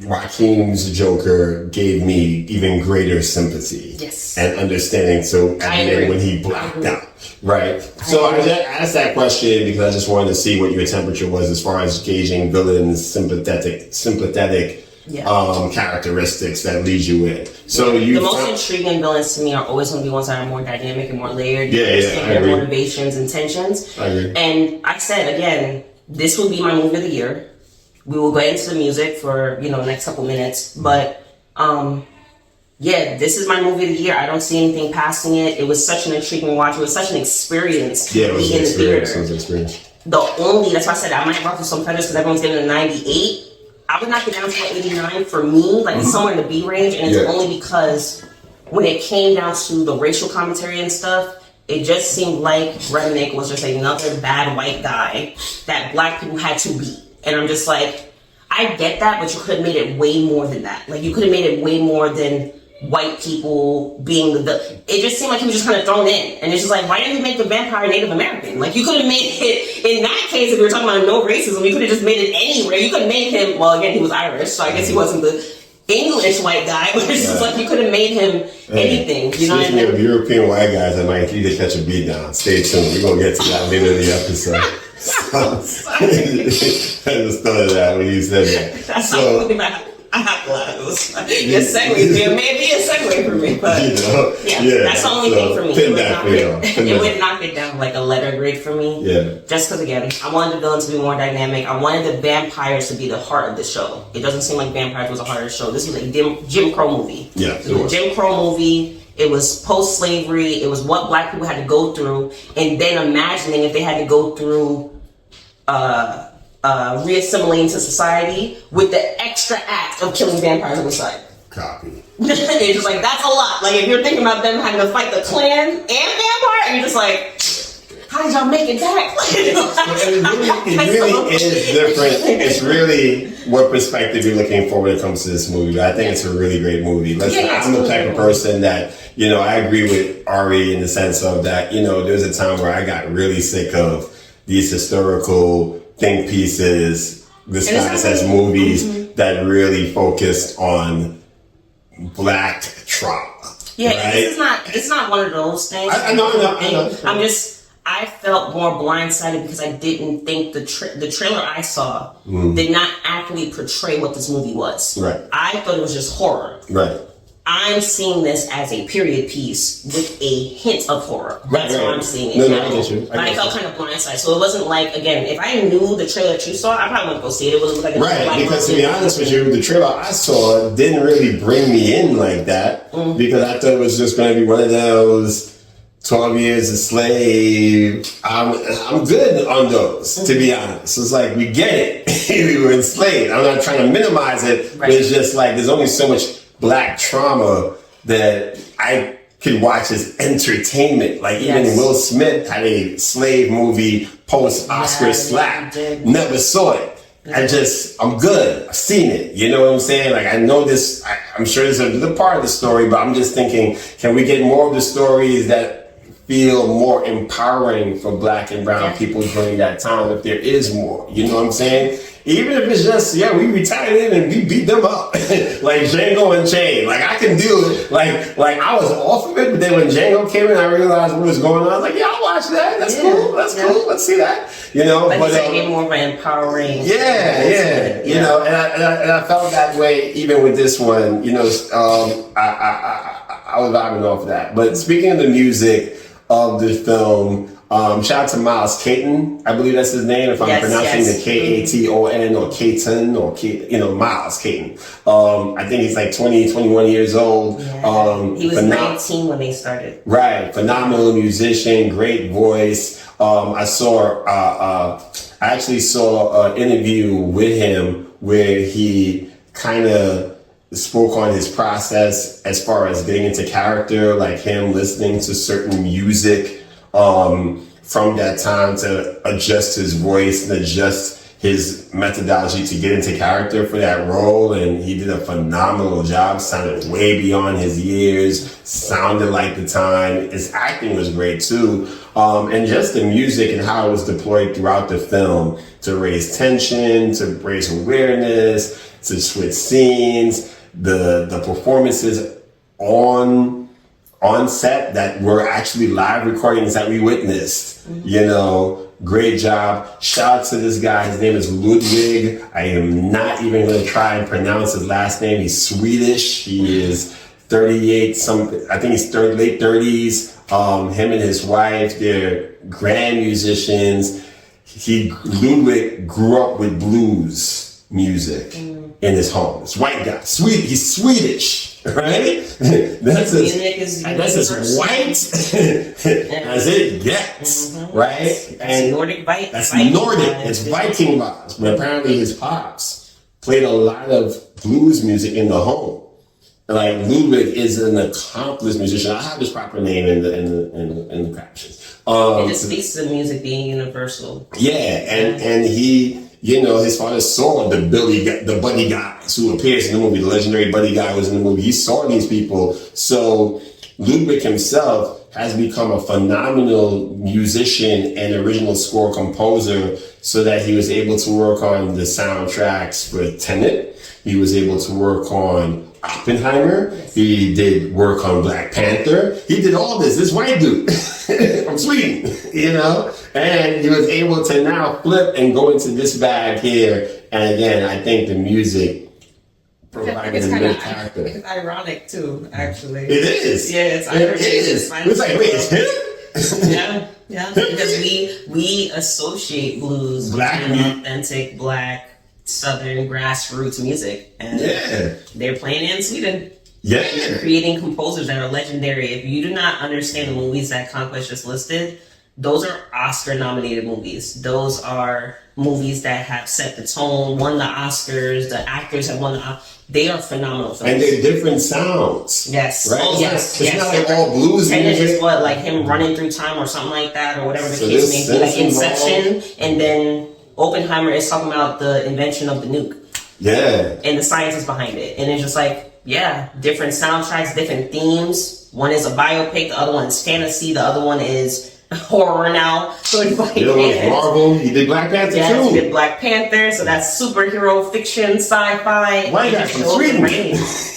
Joaquin's Joker gave me even greater sympathy and understanding. So at the end, when he blacked out, right? So I asked that question because I just wanted to see what your temperature was as far as gauging villains' sympathetic characteristics that lead you in. So the most intriguing villains to me are always going to be ones that are more dynamic and more layered. Their motivations and tensions. I agree. And I said again, this will be my movie of the year. We will go into the music for, the next couple minutes. But, this is my movie of the year. I don't see anything passing it. It was such an intriguing watch. It was such an experience. Yeah, it was an experience. It was an experience. That's why I said I might ruffle some feathers because everyone's getting a 98. I would knock it down to an 89 for me. Like, it's somewhere in the B range. And it's only because when it came down to the racial commentary and stuff, it just seemed like Redneck was just another bad white guy that black people had to beat. And I'm just like, I get that, but you could have made it way more than that. Like, you could have made it way more than white people being it just seemed like he was just kind of thrown in. And it's just like, why didn't you make the vampire Native American? Like, you could have made it, in that case, if we were talking about no racism, you could have just made it anywhere. You could have made him, well, again, he was Irish, so I guess he wasn't the English white guy, but it's just like you could have made him anything. You know what I mean? Of European white guys, I might need to catch a beat down. Stay tuned. We're going to get to that later in the episode. I just thought of that when you said that. I have to laugh. It was your segue. It may be a segue for me, but that's the only thing for me. It would knock it down like a letter grade for me. Yeah. Just because again, I wanted the villain to be more dynamic. I wanted the vampires to be the heart of the show. It doesn't seem like vampires was the heart of the show. This was a Jim Crow movie. Yeah. It was a Jim Crow movie. It was post-slavery. It was what black people had to go through, and then imagining if they had to go through reassimilating to society with the extra act of killing vampires on the side. Copy. It's just like, that's a lot. Like, if you're thinking about them having to fight the Klan and vampire, and you're just like, how did y'all make it back? It really is different. It's really what perspective you're looking for when it comes to this movie. I think it's a really great movie. I'm the type of person that, I agree with Ari in the sense of that, there was a time where I got really sick of these historical think pieces, disguised as movies that really focused on black trauma. Yeah, right? It's not one of those things. I know. I felt more blindsided because I didn't think the trailer I saw did not accurately portray what this movie was. Right. I thought it was just horror. Right. I'm seeing this as a period piece with a hint of horror. That's how I'm seeing it. I get you. I felt kind of blindsided. So it wasn't like, again, if I knew the trailer that you saw, I probably wouldn't go see it. It wasn't like because to be honest with you, the trailer I saw didn't really bring me in like that because I thought it was just going to be one of those 12 years a slave. I'm good on those, to be honest. It's like, we get it. We were enslaved. I'm not trying to minimize it, but it's just like there's only so much black trauma that I could watch as entertainment. Like even Will Smith had a slave movie post-Oscar slap. Never saw it. I'm good. I've seen it. You know what I'm saying? Like I know this, I'm sure there's a part of the story, but I'm just thinking, can we get more of the stories that feel more empowering for black and brown people during that time if there is more? You know what I'm saying? Even if it's just, we retired in and we beat them up. Like Django Unchained. Like I can do it. Like I was off of it, but then when Django came in, I realized what was going on. I was like, I'll watch that. That's cool. That's cool. Let's see that. But it's more of an empowering. And I felt that way even with this one. I was vibing off that. But speaking of the music of the film, shout out to Miles Caton, I believe that's his name, if I'm pronouncing the Katon or Caton or Miles Caton. I think he's like 20, 21 years old. He was 19 when they started. Right, phenomenal musician, great voice. I actually saw an interview with him where he kind of spoke on his process as far as getting into character, like him listening to certain music from that time to adjust his voice and adjust his methodology to get into character for that role. And he did a phenomenal job, sounded way beyond his years, sounded like the time. His acting was great too. And just the music and how it was deployed throughout the film to raise tension, to raise awareness, to switch scenes, the performances on set that were actually live recordings that we witnessed. Great job. Shout out to this guy. His name is Ludwig. I am not even going to try and pronounce his last name. He's Swedish. He is 38 something. I think he's late 30s. Him and his wife, they're grand musicians. Ludwig grew up with blues music in his home. It's white guy. He's Swedish, right? That's as white as it gets, right? And Nordic Viking. That's Nordic. It's Viking vibes. But apparently his pops played a lot of blues music in the home. Like Ludwig is an accomplished musician. I have his proper name in the captions. It just speaks to the music being universal. Yeah, and he, his father saw the buddy guys who appears in the movie. The legendary buddy guy was in the movie. He saw these people. So Ludwig himself has become a phenomenal musician and original score composer, so that he was able to work on the soundtracks for Tenet. He was able to work on Oppenheimer. He did work on Black Panther. He did all this white dude from Sweden, and he was able to now flip and go into this bag here. And again, I think the music providing a good character. It's ironic too, actually. It is. Yeah, it's ironic. It's like, wait, it's him? Yeah. Because we associate blues with authentic black Southern grassroots music, and they're playing in Sweden. Yeah, and creating composers that are legendary. If you do not understand the movies that Conquest just listed, those are Oscar-nominated movies. Those are movies that have set the tone, won the Oscars. The actors have won the. They are phenomenal films. And they're different sounds. Yes. Right? Oh, yes. It's not like all blues and music. And it's what, like him running through time or something like that, or whatever the case may be. Like Inception, and then Oppenheimer is talking about the invention of the nuke. Yeah. And the sciences behind it. And it's just like, different soundtracks, different themes. One is a biopic, the other one is fantasy, the other one is horror now. So it's like, Marvel, he did Black Panther too. Yes, he did Black Panther, so that's superhero fiction, sci-fi. White guy from Sweden.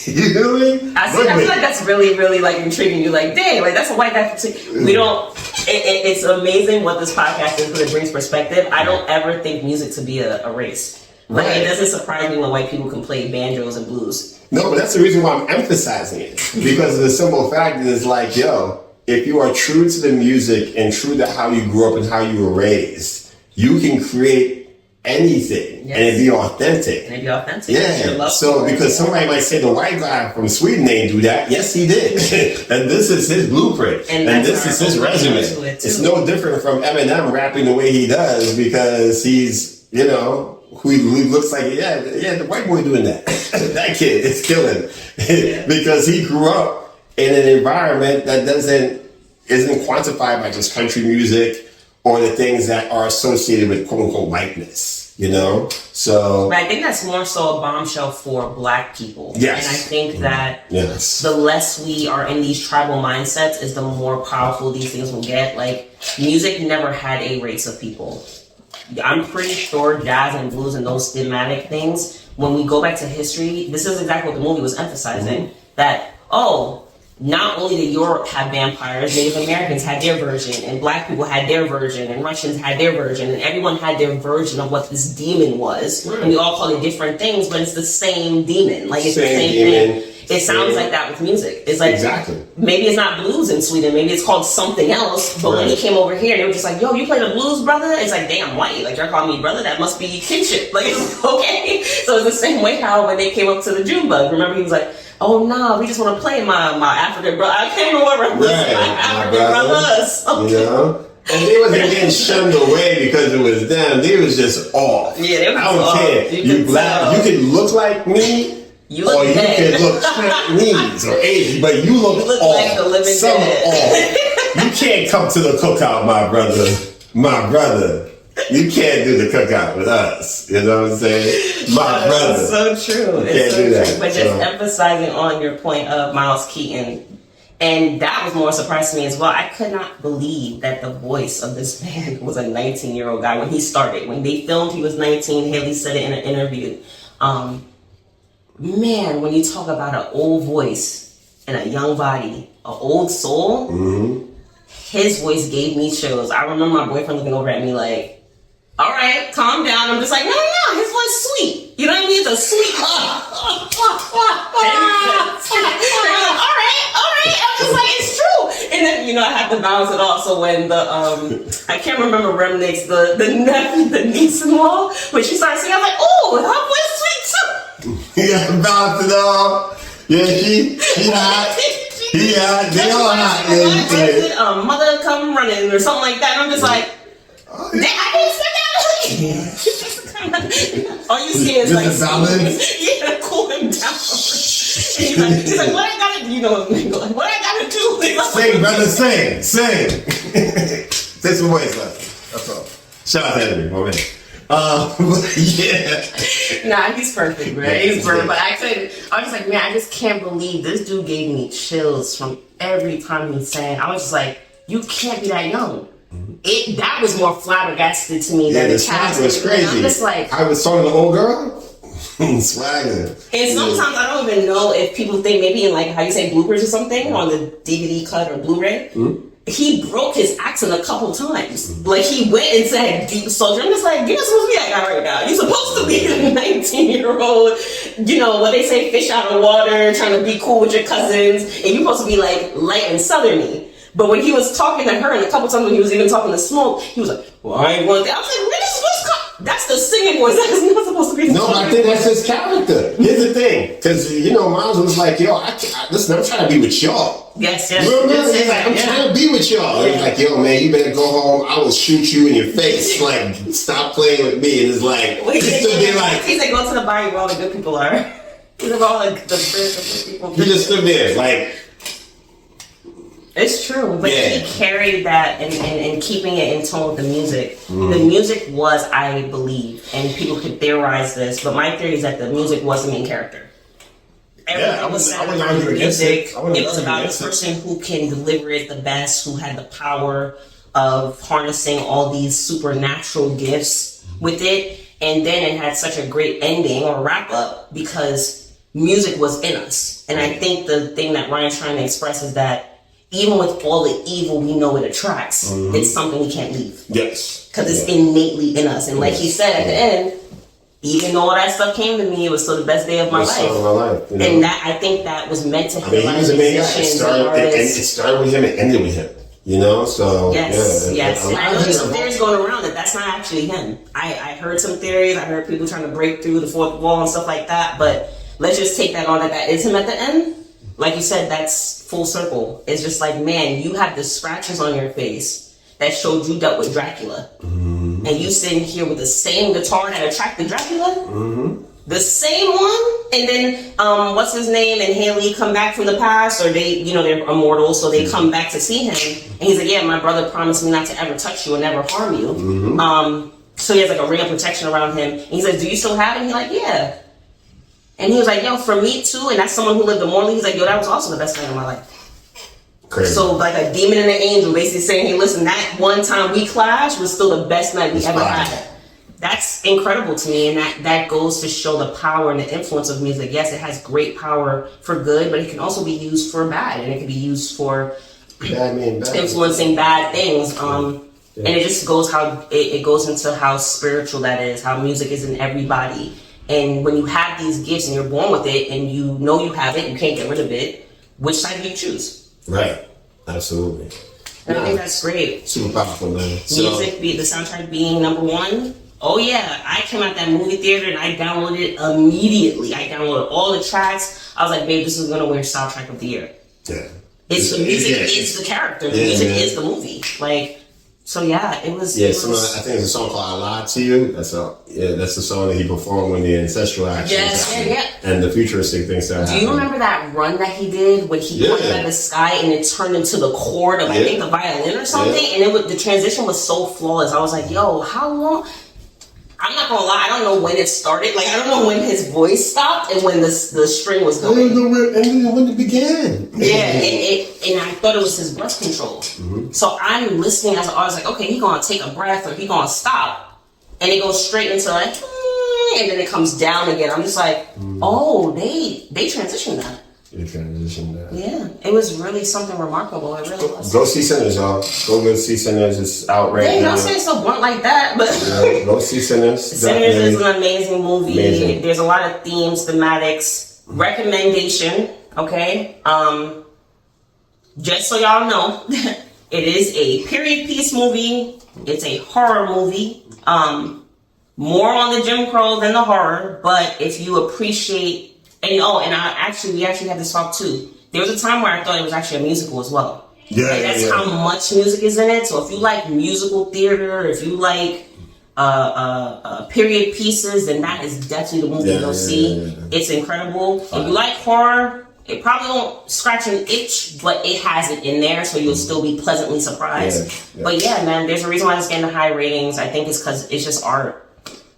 You know what I mean? I feel like that's really, really like intriguing you. Like, dang, like that's a white guy from Sweden. We don't. It's amazing what this podcast is because it brings perspective. I don't ever think music to be a race. Like, it doesn't surprise me when white people can play banjos and blues. No, but that's the reason why I'm emphasizing it. Because the simple fact is like, yo, if you are true to the music and true to how you grew up and how you were raised, you can create anything and it be authentic. And it be authentic. Yeah. So because somebody might say the white guy from Sweden didn't do that. Yes, he did. And this is his blueprint. And this is his resume. It's no different from Eminem rapping the way he does because he's, you know, who looks like, the white boy doing that. That kid is killing because he grew up in an environment that isn't quantified by just country music or the things that are associated with quote unquote whiteness, you know? So. But I think that's more so a bombshell for black people. Yes. And I think that the less we are in these tribal mindsets is the more powerful these things will get. Like, music never had a race of people. I'm pretty sure jazz and blues and those thematic things, when we go back to history, this is exactly what the movie was emphasizing. That, not only did Europe have vampires, Native Americans had their version, and black people had their version, and Russians had their version, and everyone had their version of what this demon was. And we all call it different things, but it's the same demon. Like, it's the same thing. It sounds like that with music. It's like, maybe it's not blues in Sweden, maybe it's called something else, but when he came over here, they were just like, yo, you play the blues, brother? It's like, damn, white. Like, you're calling me brother? That must be kinship. Like, okay. So it's the same way how when they came up to the June bug, remember he was like, oh, no, we just want to play my African brother. I can't remember my African brothers. Okay. You know? And they wasn't getting shunned away because it was them. They was just off. Yeah, they was I don't care. You black, you can look like me. You look you can look Chinese or Asian, but you look off. Like the living off. You can't come to the cookout, my brother. My brother. You can't do the cookout with us. You know what I'm saying? My brother. It's so true. It's so true. But just emphasizing on your point of Miles Keaton, and that was more a surprise to me as well. I could not believe that the voice of this man was a 19-year-old guy when he started. When they filmed, he was 19. Haley said it in an interview. Man, when you talk about an old voice and a young body, an old soul, his voice gave me chills. I remember my boyfriend looking over at me like, all right, calm down. I'm just like, no, his voice is sweet. You know what I mean? It's a sweet. All right. I'm just like, it's true. And then, you know, I have to balance it off. So when I can't remember Remnick's, the nephew, the niece-in-law, when she started singing, I was like, oh, her voice is sweet too. Yeah, balance it off. Yeah, she hot. Yeah, they all hot. Mother come running or something like that. And I'm just like, I didn't say that. All you see is like, yeah, cool him down. He's like, what I gotta do? You know, like, what I gotta do? Sing, brother, sing. Say some voice left. That's all. Shout out to Henry, my man. Nah, he's perfect, man. He's perfect. But I was just like, man, I just can't believe this dude gave me chills from every time he sang. I was just like, you can't be that young. That was more flabbergasted to me than the cast. Was crazy. I'm just like, I was talking to the old girl. Swagger. And sometimes I don't even know if people think maybe in like how you say bloopers or something on the DVD cut or Blu-ray. he broke his accent a couple times. Like, he went and said deep soldier. I'm just like, you're not supposed to be that guy right now. You're supposed to be a 19-year-old, you know, what they say, fish out of water, trying to be cool with your cousins, and you're supposed to be like light and southerny. But when he was talking to her, and a couple times when he was even talking to Smoke, he was like, well, I ain't want that. I was like, that's the singing voice. That is not supposed to be. No, I think that's his character. Here's the thing, because Miles was like, yo, listen, I'm trying to be with y'all. Yes. He's like, I'm trying to be with y'all. He's like, yo, man, you better go home. I will shoot you in your face. Like, stop playing with me. And it's like, he's like, go to the bar where all the good people are. He's like, all the good people. He just stood there, like. It's true, but he carried that and keeping it in tone with the music. The music was, I believe, and people could theorize this, but my theory is that the music was the main character. Everything was centered around the music. It was about the person who can deliver it the best, who had the power of harnessing all these supernatural gifts with it, and then it had such a great ending or wrap up because music was in us. And I think the thing that Ryan's trying to express is that even with all the evil we know it attracts, it's something we can't leave. Yes. Because it's innately in us. And like he said at the end, even though all that stuff came to me, it was still the best day of my life. And that, I think that was meant to he was a man guy. It started with him and ended with him. So yes. And I know there's some theories going around that that's not actually him. I heard some theories. I heard people trying to break through the fourth wall and stuff like that. But let's just take that on that is him at the end. Like you said, that's full circle. It's just like, man, you have the scratches on your face that showed you dealt with Dracula. And you sitting here with the same guitar that attracted Dracula? The same one? And then, what's his name? And Haley come back from the past, or they, they're immortal, so they come back to see him. And he's like, yeah, my brother promised me not to ever touch you and never harm you. So he has like a ring of protection around him. And he's like, do you still have it? And he's like, yeah. And he was like, yo, for me too, and that's someone who lived immortally, he's like, yo, that was also the best night of my life. Crazy. So like a demon and an angel basically saying, hey, listen, that one time we clashed was still the best night we ever had. That's incredible to me, and that goes to show the power and the influence of music. Yes, it has great power for good, but it can also be used for bad, and it can be used for influencing bad things. And it just goes it goes into how spiritual that is, how music is in everybody. And when you have these gifts and you're born with it and you know you have it, you can't get rid of it, which side do you choose? Right. Absolutely. And I think that's great. Super powerful, man. Music, the soundtrack being number one. Oh yeah, I came out that movie theater and I downloaded it immediately. I downloaded all the tracks. I was like, babe, this is gonna win soundtrack of the year. Yeah. The music is the character. The music is the movie. Like, so yeah, it was. Yeah, I think it's a song called "I Lied to You." That's the song that he performed when the ancestral action. Yes, and the futuristic things that happened. Do you remember that run that he did when he pointed at the sky and it turned into the chord of I think the violin or something, and the transition was so flawless. I was like, yo, how long? I'm not gonna lie, I don't know when it started. Like, I don't know when his voice stopped and when the string was going. I don't know when it began. Yeah, and I thought it was his breath control. So I'm listening as an artist, like, okay, he gonna take a breath or he gonna stop, and it goes straight into like, and then it comes down again. I'm just like, oh, they transitioned that. Yeah, it was really something remarkable. It really was. Go see Sinners, y'all. Go see Sinners. It's out right now. Don't say it so blunt like that, but go see Sinners. Sinners is an amazing movie. Amazing. There's a lot of themes, thematics. Recommendation, okay? Just so y'all know, it is a period piece movie. It's a horror movie. More on the Jim Crow than the horror, but if you appreciate. And we actually had this talk too. There was a time where I thought it was actually a musical as well. That's how much music is in it. So if you like musical theater, if you like period pieces, then that is definitely the movie to go see. It's incredible. If you like horror, it probably won't scratch an itch, but it has it in there, so you'll still be pleasantly surprised. But yeah, man, there's a reason why it's getting the high ratings. I think it's because it's just art.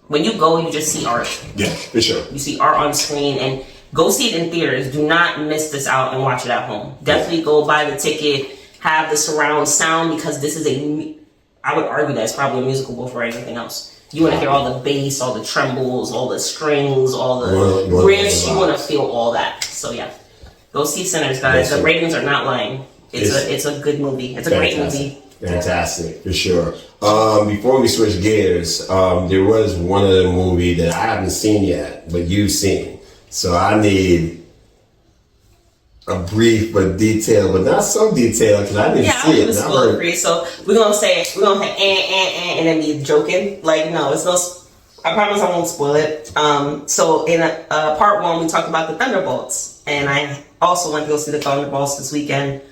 When you go, you just see art. Yeah, for sure. You see art on screen, and go see it in theaters. Do not miss this out and watch it at home. Definitely go buy the ticket, have the surround sound, because this is I would argue that it's probably a musical before anything else. You want to hear all the bass, all the trembles, all the strings, all the riffs. You want to feel all that. So yeah, go see Sinners, guys. The ratings are not lying. It's a good movie. It's a great movie. Fantastic, for sure. Before we switch gears, there was one other movie that I haven't seen yet, but you've seen. So I need a brief but detailed, but not so detailed because I didn't see it. For you. So we're gonna say and then be joking. Like no, it's no. I promise I won't spoil it. So in part one, we talked about the Thunderbolts, and I also went to go see the Thunderbolts this weekend.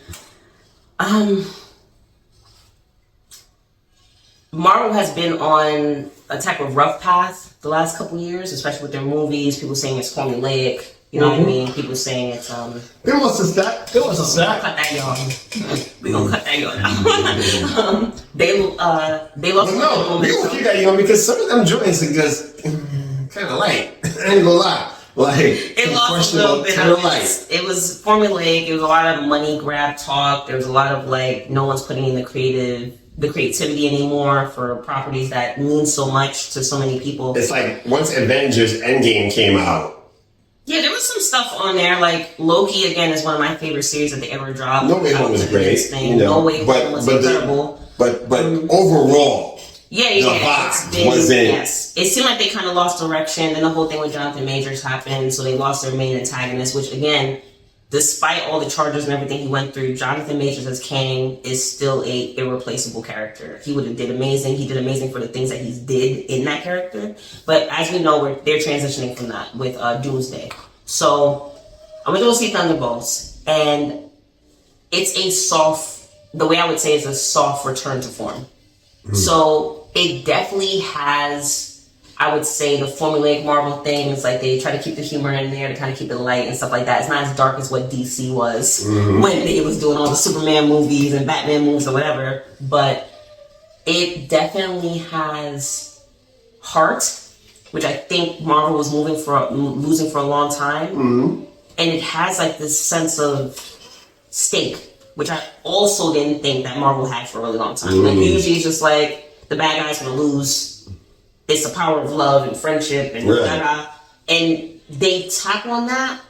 Marvel has been on a type of rough path the last couple years, especially with their movies. People saying it's formulaic. You know what I mean? People saying it's There was a stack. Cut that, y'all. We gonna cut that, y'all. Now. They lost. No, we gonna keep that, because some of them joints are just kind of light. I ain't gonna lie. Like it lost a little bit of it. It was formulaic. It was a lot of money grab talk. There was a lot of like no one's putting in the creativity anymore for properties that mean so much to so many people. It's like once Avengers Endgame came out. Yeah, there was some stuff on there. Like Loki again is one of my favorite series that they ever dropped. No Way Home was great. No Way Home was incredible. But overall, the vibe wasn't. Yes, it seemed like they kind of lost direction. Then the whole thing with Jonathan Majors happened, so they lost their main antagonist. Which again, despite all the charges and everything he went through, Jonathan Majors as Kang is still a irreplaceable character. He did amazing. He did amazing for the things that he did in that character. But as we know, they're transitioning from that with Doomsday. So I'm gonna go see Thunderbolts, and it's the way I would say is a soft return to form. So it definitely has, I would say, the formulaic Marvel thing. It's like they try to keep the humor in there to kind of keep it light and stuff like that. It's not as dark as what DC was when they was doing all the Superman movies and Batman movies or whatever. But it definitely has heart, which I think Marvel was losing for a long time. And it has like this sense of stake, which I also didn't think that Marvel had for a really long time. Like usually it's just like the bad guy's gonna lose. It's the power of love and friendship and and they tap on that,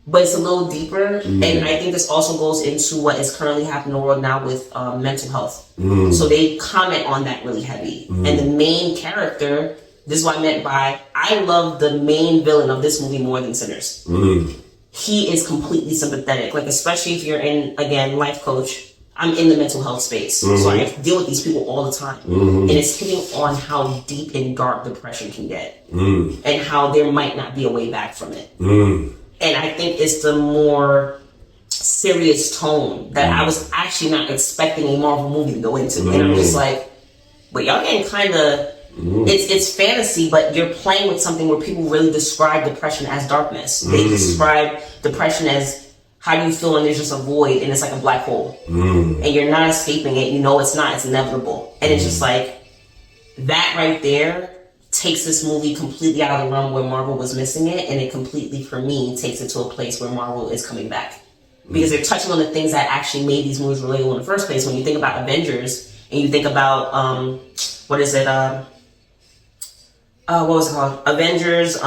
but it's a little deeper. And I think this also goes into what is currently happening in the world now with mental health. So they comment on that really heavy. And the main character, this is what I meant by I love the main villain of this movie more than Sinners. He is completely sympathetic, like especially if you're in, again, life coach. I'm in the mental health space, so I deal with these people all the time. And it's hitting on how deep and dark depression can get, and how there might not be a way back from it. And I think it's the more serious tone that I was actually not expecting a Marvel movie to go into. And I'm just like, but y'all getting kind of, it's fantasy, but you're playing with something where people really describe depression as darkness. They describe depression as, how do you feel when there's just a void and it's like a black hole? And you're not escaping it. You know it's not. It's inevitable. And it's just like, that right there takes this movie completely out of the realm where Marvel was missing it. And it completely, for me, takes it to a place where Marvel is coming back. Because they're touching on the things that actually made these movies relatable in the first place. When you think about Avengers and you think about, what was it called? Avengers,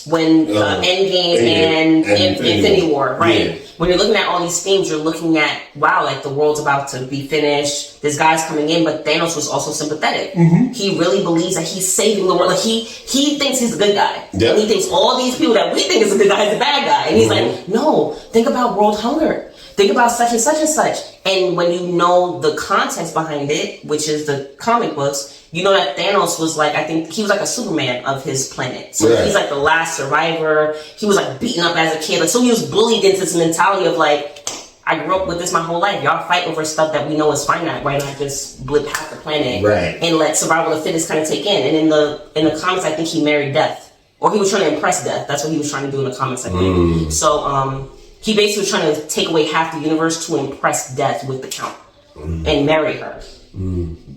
when Endgame and Infinity War, right? Yeah. When you're looking at all these themes, you're looking at, wow, like the world's about to be finished. This guy's coming in, but Thanos was also sympathetic. He really believes that he's saving the world. Like he thinks he's a good guy. Yep. And he thinks all these people that we think is a good guy is a bad guy. And he's like, no, think about world hunger. Think about such and such and such. And when you know the context behind it, which is the comic books, you know that Thanos was like, I think he was like a Superman of his planet. So he's like the last survivor. He was like beaten up as a kid. Like, so he was bullied into this mentality of like, I grew up with this my whole life. Y'all fight over stuff that we know is finite. Why not just blip half the planet and let survival of the fittest kind of take in? And in the comics, I think he married death. Or he was trying to impress death. That's what he was trying to do in the comics, I think. So he basically was trying to take away half the universe to impress death with the count and marry her.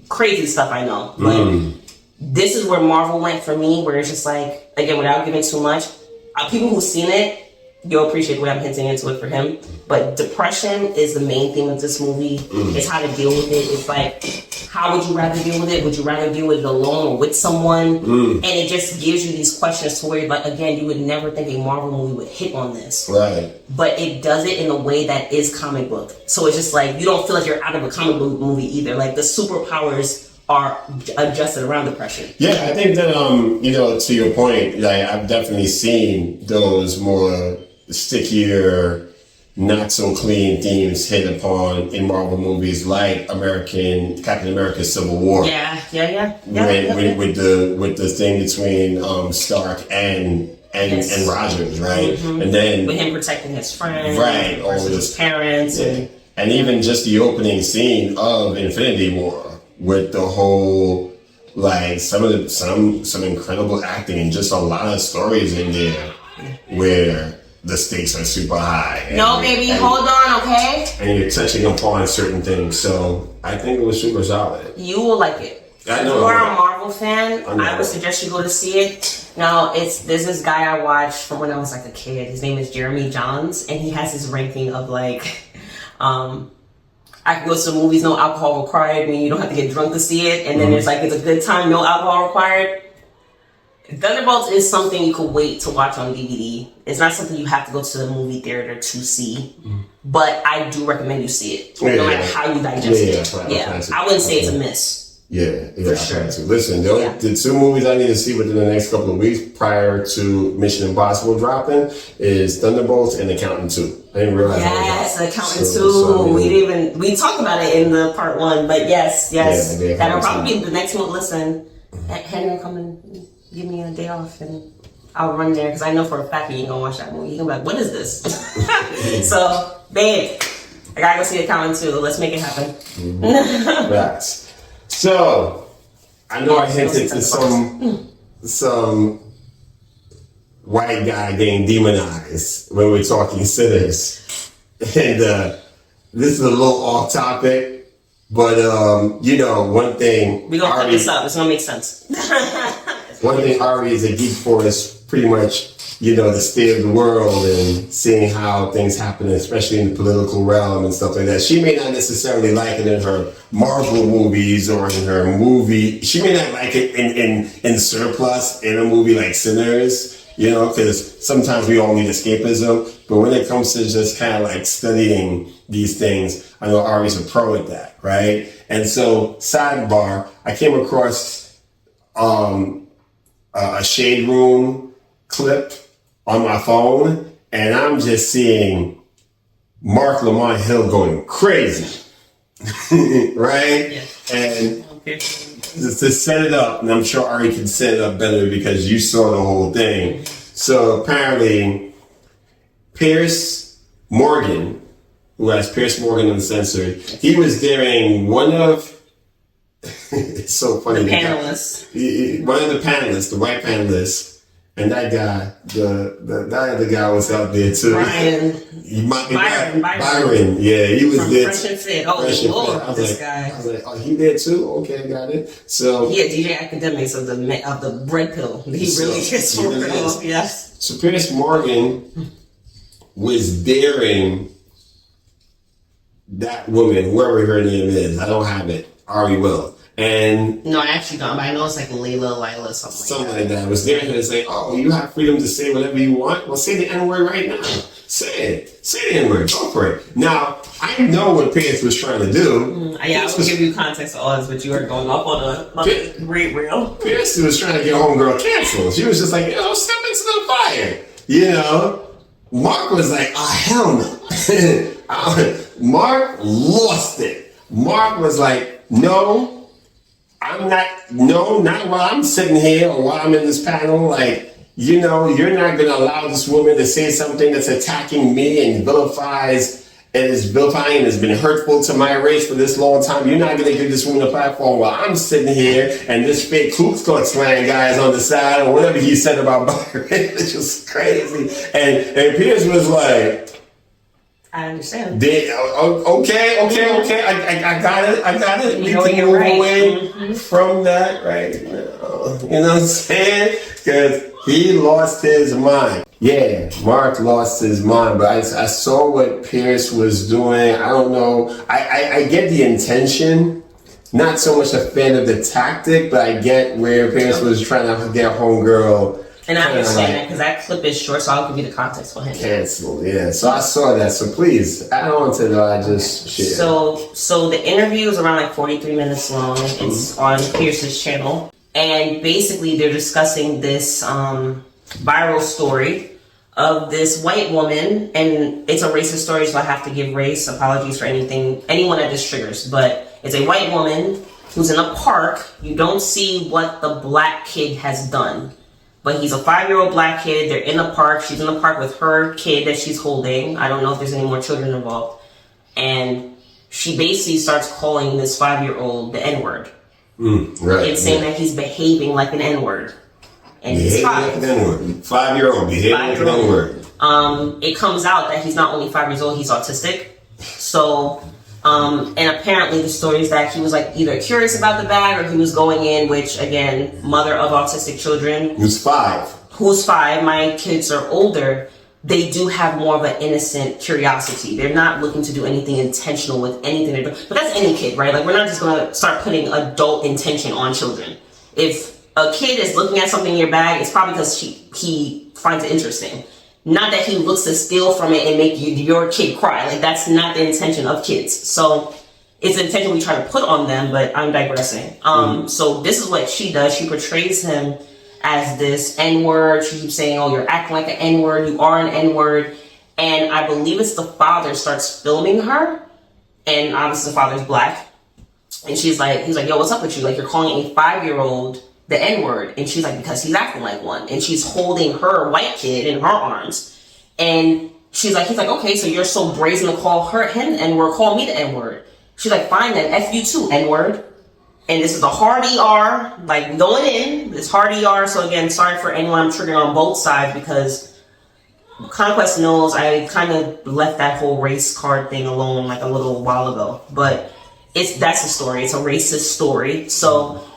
Crazy stuff, I know. But this is where Marvel went for me, where it's just like, again, without giving too much, people who've seen it, you'll appreciate the way I'm hinting into it for him. But depression is the main theme of this movie. It's how to deal with it. It's like, how would you rather deal with it? Would you rather deal with it alone or with someone? And it just gives you these questions to where, like, again, you would never think a Marvel movie would hit on this. Right. But it does it in a way that is comic book. So it's just like, you don't feel like you're out of a comic book movie either. Like, the superpowers are adjusted around depression. Yeah, I think that, you know, to your point, like, I've definitely seen those more stickier, not so clean themes hit upon in Marvel movies, like Captain America: Civil War. Yeah. With the thing between Stark and Rogers, right? And then with him protecting his friends, right, all his parents, and even just the opening scene of Infinity War with the whole, like, some incredible acting and just a lot of stories in there where the stakes are super high. No, baby, hold on, okay? And you're touching upon certain things. So I think it was super solid. You will like it. I know. If you are a Marvel fan, I would suggest you go to see it. Now, there's this guy I watched from when I was like a kid. His name is Jeremy Johns, and he has his ranking of like, I can go to the movies, no alcohol required, meaning you don't have to get drunk to see it. And then there's like, it's a good time, no alcohol required. Thunderbolts is something you could wait to watch on DVD. It's not something you have to go to the movie theater to see. But I do recommend you see it, no matter how you digest it. I wouldn't say it's a miss. For sure. Listen, the two movies I need to see within the next couple of weeks prior to Mission Impossible dropping is Thunderbolts and Accountant 2. I didn't realize that. Yes, Accountant 2. We talked about it in the part 1, but yes. That'll probably be the next one. Listen, Henry will come and give me a day off and I'll run there because I know for a fact you ain't gonna watch that movie. You're gonna be like, what is this? So, babe, I gotta go see Accountant 2. Let's make it happen. Right. So, I know I hinted to some white guy getting demonized when we're talking sinners. And this is a little off topic. But, you know, one thing... We're going to cut this up. It's going to make sense. One thing Ari is a geek for is pretty much, you know, the state of the world and seeing how things happen, especially in the political realm and stuff like that. She may not necessarily like it in her Marvel movies or in her movie. She may not like it in surplus in a movie like Sinners, you know, because sometimes we all need escapism. But when it comes to just kind of like studying these things, I know Ari's a pro at that, right? And so, sidebar, I came across a Shade Room clip on my phone, and I'm just seeing Mark Lamont Hill going crazy, right? Yeah. And to set it up, and I'm sure Ari can set it up better because you saw the whole thing. So apparently, Piers Morgan, who has Piers Morgan Uncensored, he was during one of it's so funny. The panelists. One of the panelists, the white panelists, and that guy, that other guy was out there too. Byron. Yeah, he was there. Fresh and Fit. Oh, Lord, this guy. I was like, oh, he there too? Okay, got it. So yeah, DJ Academics of the bread pill. He really gets for real. Yes. So Piers Morgan was daring that woman, whoever her name is. I don't have it. Ari will. And no, I actually don't, but I know it's like Lila, something like that. I was there and say, oh, you have freedom to say whatever you want. Well, say the N-word right now. Say it. Say the N-word. Go for it. Now, I know what Piers was trying to do. I will give you context of all this, but you are going off on a great reel. Piers was trying to get homegirl canceled. She was just like, step into the fire. You know? Mark was like, oh, hell no. Mark lost it. Mark was like, no, not while I'm sitting here or while I'm in this panel. Like, you know, you're not going to allow this woman to say something that's attacking me and vilifies and is vilifying and has been hurtful to my race for this long time. You're not going to give this woman a platform while I'm sitting here and this fake Ku Klux Klan guy is on the side or whatever he said about Byron. It's just crazy. And Piers was like, I understand. Okay. I got it. We can move away from that right now. You know what I'm saying? Because He lost his mind. Yeah, Mark lost his mind, but I saw what Pierce was doing. I don't know. I get the intention. Not so much a fan of the tactic, but I get where Pierce was trying to get homegirl. And I understand that because that clip is short, so I'll give you the context for him. Canceled, yeah. So I saw that. So please add on to that. I just shared. So the interview is around like 43 minutes long. It's on Pierce's channel, and basically they're discussing this viral story of this white woman, and it's a racist story, so I have to give race apologies for anyone that this triggers. But it's a white woman who's in a park. You don't see what the black kid has done. But he's a 5-year-old black kid. They're in the park. She's in the park with her kid that she's holding. I don't know if there's any more children involved. And she basically starts calling this 5-year-old the N-word. Right. It's saying that he's behaving like an N-word. And he's 5. Like an N-word. 5-year-old behaving like an N-word. It comes out that he's not only 5 years old, he's autistic. So... and apparently the story is that he was like either curious about the bag or he was going in, which again, mother of autistic children. Who's 5? My kids are older. They do have more of an innocent curiosity. They're not looking to do anything intentional with anything they're doing. But that's any kid, right? Like we're not just going to start putting adult intention on children. If a kid is looking at something in your bag, it's probably because he finds it interesting. Not that he looks to steal from it and make your kid cry. Like, that's not the intention of kids. So, it's the intention we try to put on them, but I'm digressing. So, this is what she does. She portrays him as this N-word. She keeps saying, oh, you're acting like an N-word. You are an N-word. And I believe it's the father starts filming her. And obviously, the father's black. And he's like, yo, what's up with you? Like, you're calling a 5-year-old the N-word. And she's like, because he's acting like one. And she's holding her white kid in her arms. And he's like, okay, so you're so brazen to call him the N-word, call me the N-word. She's like, fine then, F you too, N-word. And this is a hard ER, like going in, this hard ER. So again, sorry for anyone I'm triggering on both sides because Conquest knows I kind of left that whole race card thing alone like a little while ago. But that's the story. It's a racist story. So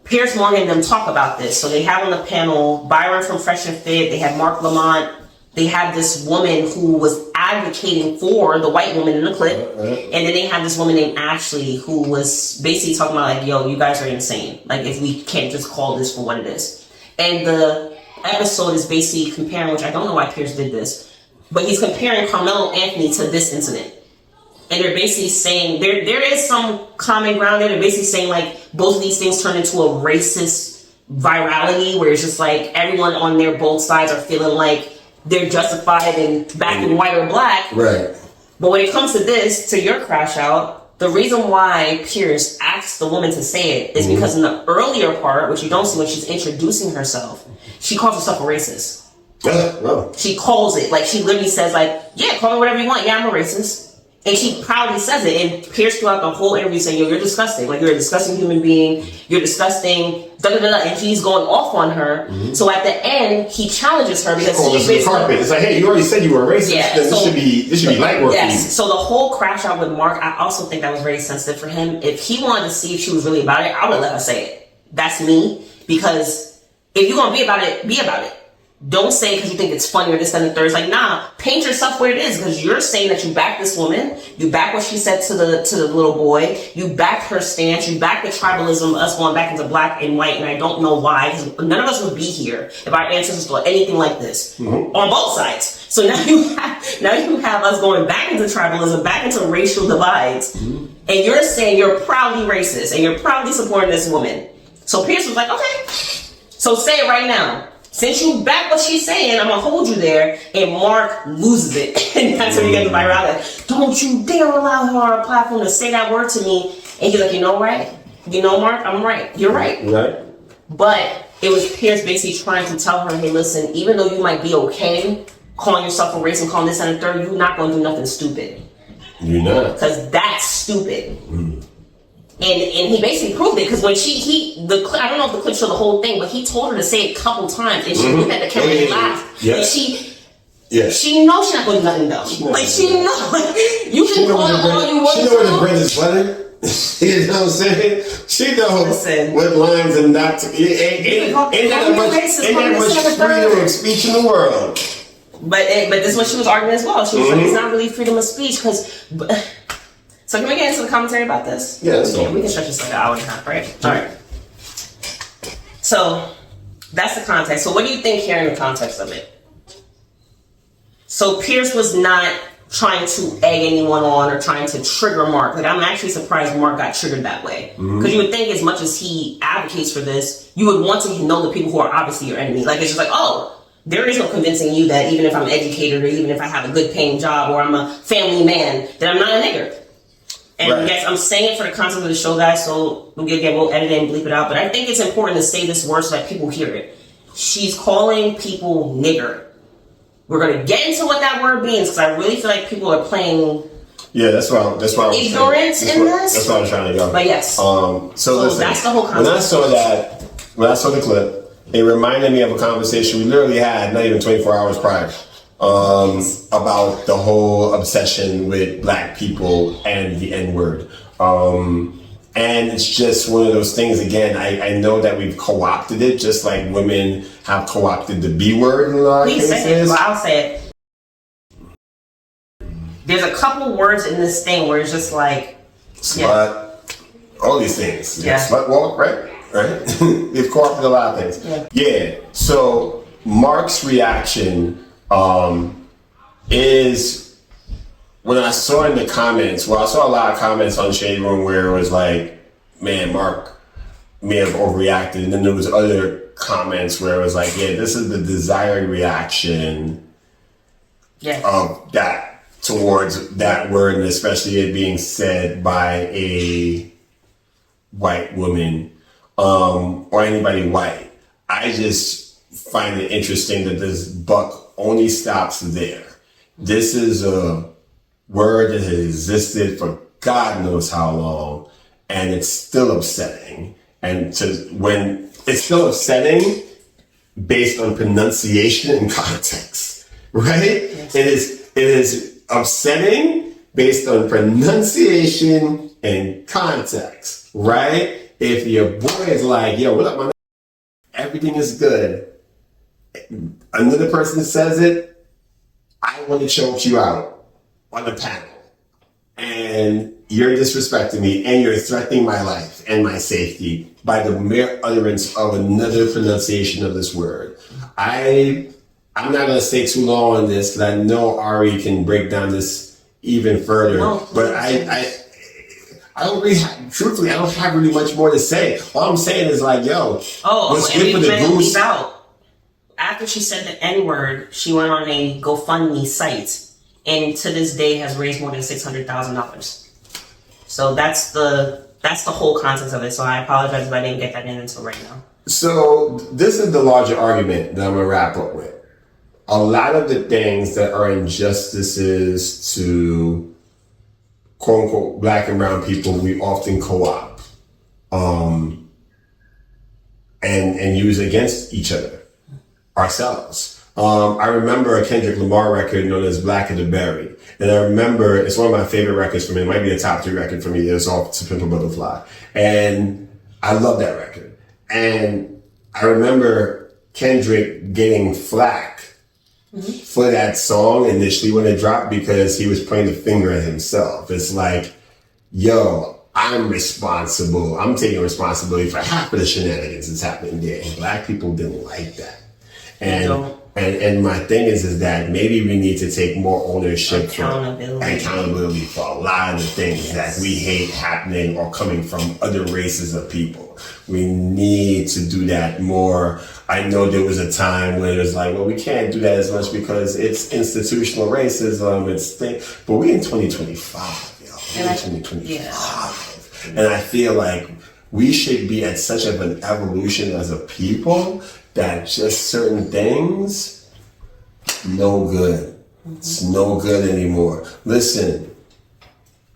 Piers Morgan and them talk about this. So they have on the panel Byron from Fresh and Fit. They have Mark Lamont. They have this woman who was advocating for the white woman in the clip. And then they have this woman named Ashley who was basically talking about like, yo, you guys are insane. Like if we can't just call this for what it is. And the episode is basically comparing, which I don't know why Piers did this, but he's comparing Karmelo Anthony to this incident. And they're basically saying, there is some common ground there. They're basically saying like both of these things turn into a racist virality where it's just like everyone on their both sides are feeling like they're justified in backing white or black. Right. But when it comes to this, to your crash out, the reason why Pierce asked the woman to say it is because in the earlier part, which you don't see when she's introducing herself, she calls herself a racist. No. She calls it, like she literally says like, yeah, call me whatever you want. Yeah, I'm a racist. And she proudly says it. And Pierce throughout the whole interview saying, yo, you're disgusting. Like, you're a disgusting human being. You're disgusting. Da-da-da-da. And he's going off on her. So at the end, he challenges her because he basically... It's like, hey, you already said you were racist. Yeah, then this should be light work for you. So the whole crash out with Mark, I also think that was very sensitive for him. If he wanted to see if she was really about it, I would let her say it. That's me. Because if you're going to be about it, be about it. Don't say because you think it's funny or this, that, and the third. It's like, nah, paint yourself where it is because you're saying that you back this woman, you back what she said to the little boy, you back her stance, you back the tribalism, us going back into black and white, and I don't know why, because none of us would be here if our ancestors thought anything like this on both sides. So now you have us going back into tribalism, back into racial divides, and you're saying you're proudly racist and you're proudly supporting this woman. So Pierce was like, okay, so say it right now. Since you back what she's saying, I'm gonna hold you there. And Mark loses it. And that's when you get the virality. Don't you dare allow her on our platform to say that word to me. And he's like, you know, right? You know, Mark, I'm right. You're right. Right. But it was Pierce basically trying to tell her, hey, listen, even though you might be okay calling yourself a race and calling this and a third, you're not gonna do nothing stupid. You're not. Because that's stupid. And he basically proved it because when I don't know if the clip showed the whole thing, but he told her to say it a couple times and she looked at the camera and laughed. And she knows she's not going to do nothing though. Like she knows. You can call it all you want to. She knows where the bread is buttered. You know what I'm saying? She knows what lines and not to. Ain't that much freedom of speech in the world. But this is what she was arguing as well. She was like, it's not really freedom of speech because. So can we get into the commentary about this? Yeah, so. We can stretch this like an hour and a half, right? All right. So that's the context. So what do you think here in the context of it? So Pierce was not trying to egg anyone on or trying to trigger Mark. Like, I'm actually surprised Mark got triggered that way. Because you would think as much as he advocates for this, you would want to know the people who are obviously your enemy. Like, it's just like, oh, there is no convincing you that even if I'm educated or even if I have a good paying job or I'm a family man, that I'm not a nigger. And yes, I'm saying it for the content of the show, guys, so we'll edit it and bleep it out. But I think it's important to say this word so that people hear it. She's calling people nigger. We're going to get into what that word means because I really feel like people are playing that's why I was ignorance in this. That's why I was trying to go. But yes. So listen, that's the whole concept. When I saw the clip, it reminded me of a conversation we literally had not even 24 hours prior about the whole obsession with black people and the N-word. And it's just one of those things, again, I know that we've co-opted it, just like women have co-opted the B word in a lot of cases. Say it. Well, I'll say it. There's a couple words in this thing where it's just like... Slut, all these things. Yeah. Slut walk, right? They've co-opted a lot of things. Yeah. So Mark's reaction is... When I saw in the comments, I saw a lot of comments on Shade Room where it was like, man, Mark may have overreacted. And then there was other comments where it was like, yeah, this is the desired reaction of that towards that word, and especially it being said by a white woman or anybody white. I just find it interesting that this buck only stops there. This is a word that has existed for God knows how long, and it's still upsetting. And when it's still upsetting based on pronunciation and context, right? Yes. It is upsetting based on pronunciation and context, right? If your boy is like, yo, what up, my man? Everything is good. Another person says it, I want to choke you out on the panel, and you're disrespecting me and you're threatening my life and my safety by the mere utterance of another pronunciation of this word. I'm not going to stay too long on this because I know Ari can break down this even further, but I don't really truthfully, I don't have really much more to say. All I'm saying is like, yo, what's good for the goose? After she said the N-word, she went on a GoFundMe site, and to this day has raised more than $600,000. So that's the whole context of it. So I apologize if I didn't get that in until right now. So this is the larger argument that I'm gonna wrap up with. A lot of the things that are injustices to quote unquote black and brown people, we often co-opt and use against each other, ourselves. I remember a Kendrick Lamar record known as Black of the Berry. And I remember, it's one of my favorite records for me. It might be a top 3 record for me. It's off To Pimp a Butterfly. And I love that record. And I remember Kendrick getting flack for that song initially when it dropped because he was pointing the finger at himself. It's like, yo, I'm responsible. I'm taking responsibility for half of the shenanigans that's happening there. And black people didn't like that. And my thing is that maybe we need to take more ownership accountability for a lot of the things that we hate happening or coming from other races of people. We need to do that more. I know there was a time when it was like, well, we can't do that as much because it's institutional racism. But we in 2025, yo. We're in 2025. And I feel like we should be at such of an evolution as a people that just certain things, no good. It's no good anymore. Listen,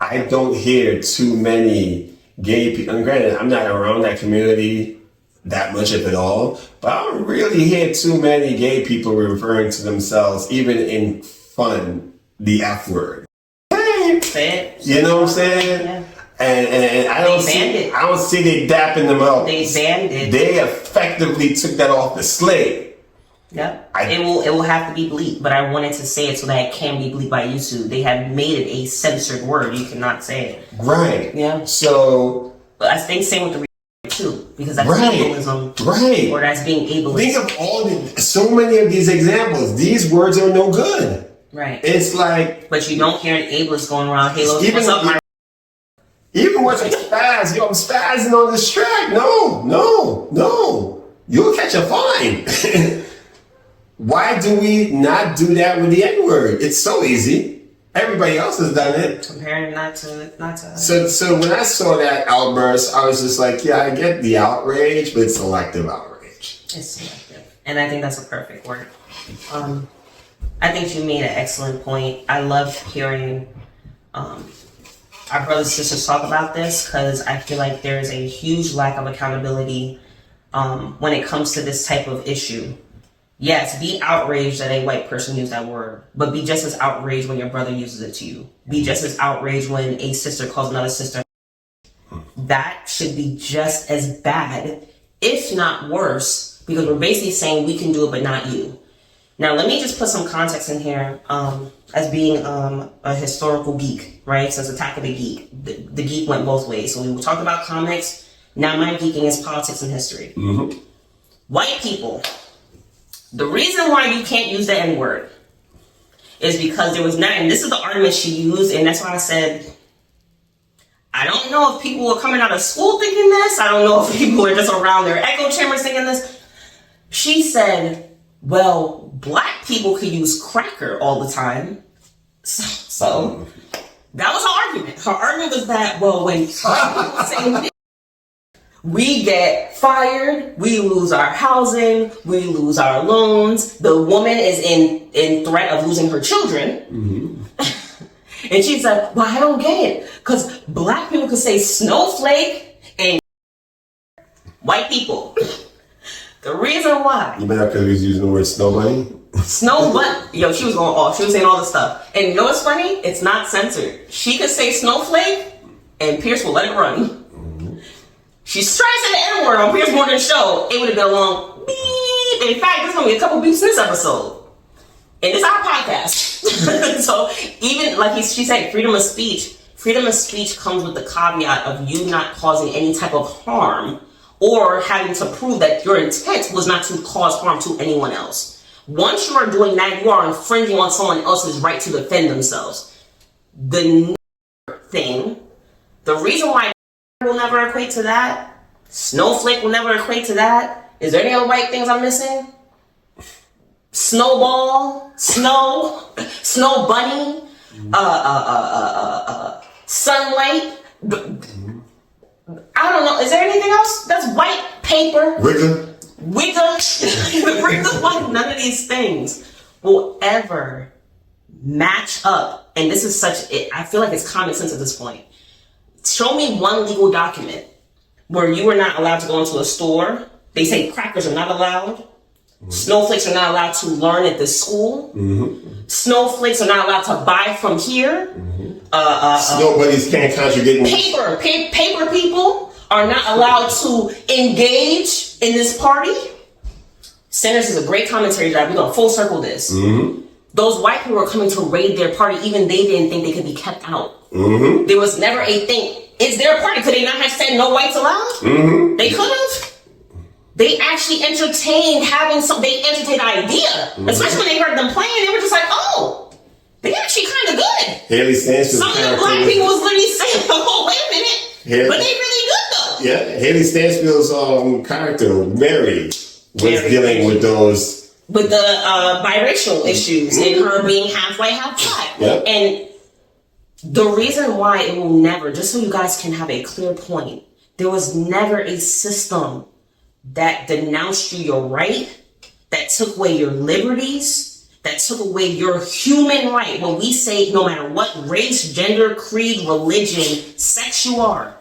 I don't hear too many gay people, and granted, I'm not around that community that much, if at all, but I don't really hear too many gay people referring to themselves, even in fun, the F word. You know what I'm saying? Yeah. And I don't see they dapping them up. They banned it. They effectively took that off the slate. Yep. It will have to be bleeped, but I wanted to say it so that it can be bleeped by YouTube. They have made it a censored word. You cannot say it. Right. Yeah. So, but I think same with the too, because that's ableism. Right. Or that's being ableist. Think of so many of these examples. These words are no good. Right. It's like, but you don't hear an ableist going around. Halo. What's up, my? Even with spaz, I'm spazzing on this track. No. You'll catch a fine. Why do we not do that with the N-word? It's so easy. Everybody else has done it. Comparing not to. So when I saw that outburst, I was just like, yeah, I get the outrage, but it's selective outrage. It's selective. And I think that's a perfect word. I think you made an excellent point. I love hearing our brothers and sisters talk about this because I feel like there is a huge lack of accountability when it comes to this type of issue. Yes, be outraged that a white person used that word, but be just as outraged when your brother uses it to you. Be just as outraged when a sister calls another sister. That should be just as bad, if not worse, because we're basically saying we can do it, but not you. Now, let me just put some context in here as being a historical geek, right? Since Attack of the Geek, the geek went both ways. So we talked about comics. Now my geeking is politics and history. Mm-hmm. White people. The reason why you can't use the N-word is because there was not, and this is the argument she used, and that's why I said, I don't know if people were coming out of school thinking this. I don't know if people are just around their echo chambers thinking this. She said, well, black people could use cracker all the time. So that was her argument. Her argument was that, well, when say we get fired, we lose our housing, we lose our loans. The woman is in threat of losing her children. Mm-hmm. And she said, well, I don't get it. Because black people could say snowflake and white people. The reason why. You better because he was using the word snow bunny? Snow bunny. Yo, she was going off. She was saying all this stuff. And you know what's funny? It's not censored. She could say snowflake and Pierce will let it run. She tries to say the N-word on Piers Morgan's show. It would have been a long beep. In fact, there's going to be a couple beeps in this episode. And it's our podcast. So even like she said, freedom of speech. Freedom of speech comes with the caveat of you not causing any type of harm or having to prove that your intent was not to cause harm to anyone else. Once you are doing that, you are infringing on someone else's right to defend themselves. The thing, the reason why will never equate to that. Snowflake will never equate to that. Is there any other white things I'm missing? Snowball, snow bunny, sunlight. I don't know. Is there anything else that's white? Paper. Wigger. None of these things will ever match up. And this is I feel like it's common sense at this point. Show me one legal document where you are not allowed to go into a store. They say crackers are not allowed. Mm-hmm. Snowflakes are not allowed to learn at the school. Mm-hmm. Snowflakes are not allowed to buy from here. Mm-hmm. Snow bunnies can't contradict me. Paper people are not allowed to engage in this party. Sanders is a great commentary drive. We're going to full circle this. Mm-hmm. Those white people were coming to raid their party. Even they didn't think they could be kept out. Mm-hmm. There was never a thing. It's their party. Could they not have said no whites allowed? Mm-hmm. They could have. They actually entertained they entertained the idea. Mm-hmm. Especially when they heard them playing, they were just like, oh, they actually kind of good. Haley Stanfield's some of the black people was literally saying, oh, wait a minute. But they really good though. Yeah, Haley Stanfield's character, Mary, was dealing with those. With the biracial issues and her being half white, half black. Yep. And the reason why it will never, just so you guys can have a clear point, there was never a system that denounced you your right, that took away your liberties, that took away your human right. When we say no matter what race, gender, creed, religion, sex you are,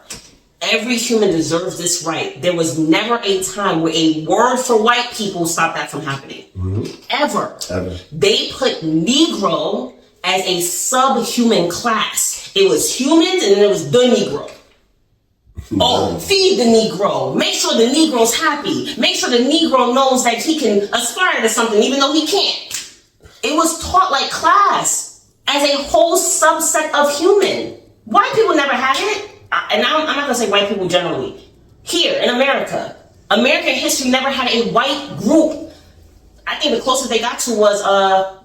every human deserves this right. There was never a time where a word for white people stopped that from happening. Mm-hmm. Ever. They put Negro as a subhuman class. It was humans and then it was the Negro. Oh, feed the Negro. Make sure the Negro's happy. Make sure the Negro knows that he can aspire to something even though he can't. It was taught like class as a whole subset of human. White people never had it. And I'm not going to say white people generally. Here in America, American history never had a white group. I think the closest they got to was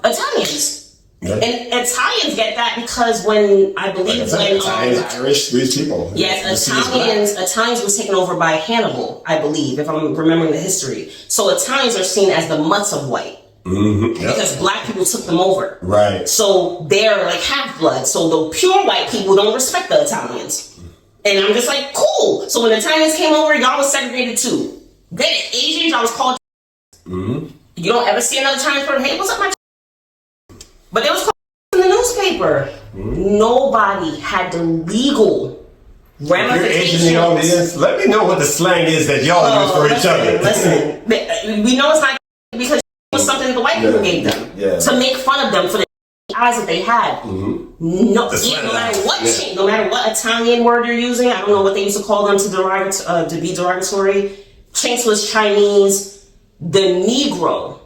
Italians. Yeah. And Italians get that because when Italians, Irish, these people. Yes, Italians was taken over by Hannibal, I believe, if I'm remembering the history. So Italians are seen as the mutts of white. Mm-hmm. Yep. Because black people took them over. Right. So they're like half-blood. So the pure white people don't respect the Italians. And I'm just like, cool. So when the Italians came over, y'all was segregated too. Then Asians, y'all was called. Mm-hmm. You don't ever see another Chinese person, hey, what's up, my But it was called in the newspaper. Mm-hmm. Nobody had the legal ramifications. Asian in the audience, let me know what the slang is that y'all use for each other. Listen, we know it's not because it was something that the white people gave them to make fun of them for the eyes that they had. Mm-hmm. No matter what change, no matter what Italian word you're using, I don't know what they used to call them to be derogatory. Chinks was Chinese. The Negro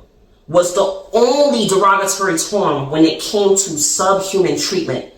was the only derogatory term when it came to subhuman treatment.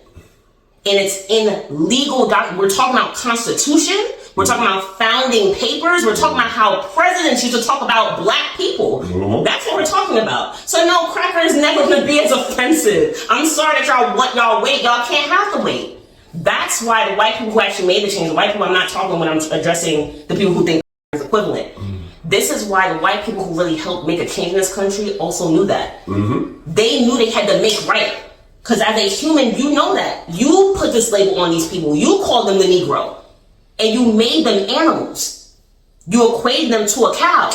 And it's in legal we're talking about Constitution, we're talking about founding papers, we're talking about how presidents used to talk about black people. Mm-hmm. That's what we're talking about. So no, cracker is never going to be as offensive. I'm sorry that y'all wait. Y'all can't have to wait. That's why the white people who actually made the change, the white people I'm not talking when I'm addressing the people who think is equivalent. Mm-hmm. This is why the white people who really helped make a change in this country also knew that. Mm-hmm. They knew they had to make right. Because as a human, you know that. You put this label on these people. You called them the Negro. And you made them animals. You equated them to a cow,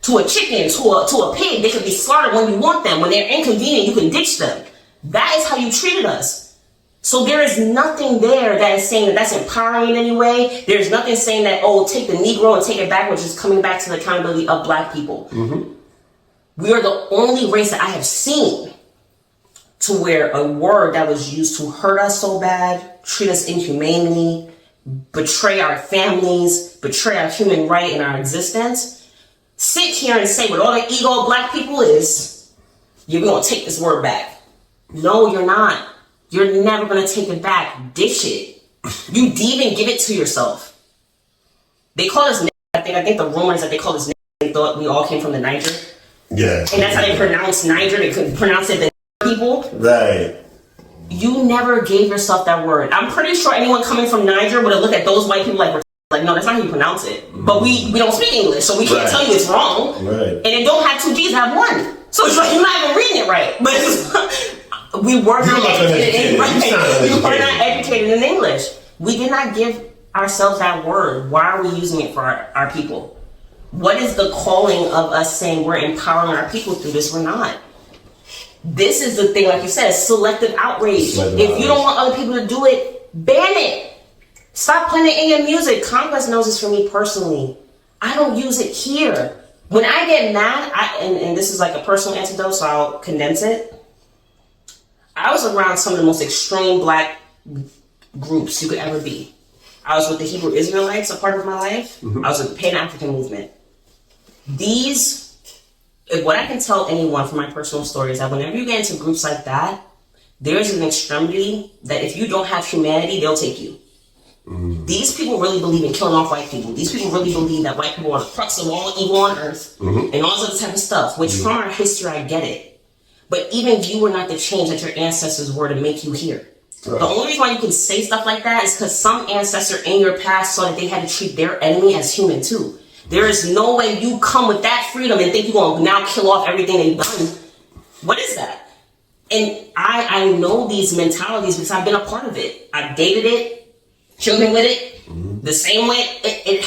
to a chicken, to a pig. They can be slaughtered when you want them. When they're inconvenient, you can ditch them. That is how you treated us. So there is nothing there that is saying that that's empowering in any way. There's nothing saying that, oh, take the Negro and take it back, which is coming back to the accountability of black people. Mm-hmm. We are the only race that I have seen to where a word that was used to hurt us so bad, treat us inhumanely, betray our families, betray our human right in our existence, sit here and say what all the ego of black people is, you're going to take this word back. No, you're not. You're never going to take it back. Dish it. You even give it to yourself. They call us I think the rumors that they call us they thought we all came from the Niger. Yeah. And that's how they pronounce Niger. They could pronounce it the people. Right. You never gave yourself that word. I'm pretty sure anyone coming from Niger would have looked at those white people like no, that's not how you pronounce it. Mm-hmm. But we don't speak English, so we can't tell you it's wrong. Right. And it don't have two G's, have one. So it's like you're not even reading it right. But it's we were not educated in English. We were not educated in English. We did not give ourselves that word. Why are we using it for our people? What is the calling of us saying we're empowering our people through this? We're not. This is the thing, like you said, selective outrage. If you don't want other people to do it, ban it. Stop playing it in your music. Conquest knows this for me personally. I don't use it here. When I get mad, and this is like a personal antidote, so I'll condense it. I was around some of the most extreme black groups you could ever be. I was with the Hebrew Israelites, a part of my life. Mm-hmm. I was with the Pan-African movement. What I can tell anyone from my personal story is that whenever you get into groups like that, there is an extremity that if you don't have humanity, they'll take you. Mm-hmm. These people really believe in killing off white people. These people really believe that white people are the crux of all evil on earth, mm-hmm. and all this other type of stuff, which from our history, I get it. But even you were not the change that your ancestors were to make you here. Right. The only reason why you can say stuff like that is because some ancestor in your past saw that they had to treat their enemy as human too. There is no way you come with that freedom and think you're going to now kill off everything they've done. What is that? And I know these mentalities because I've been a part of it. I've dated it, children with it. Mm-hmm. The same way it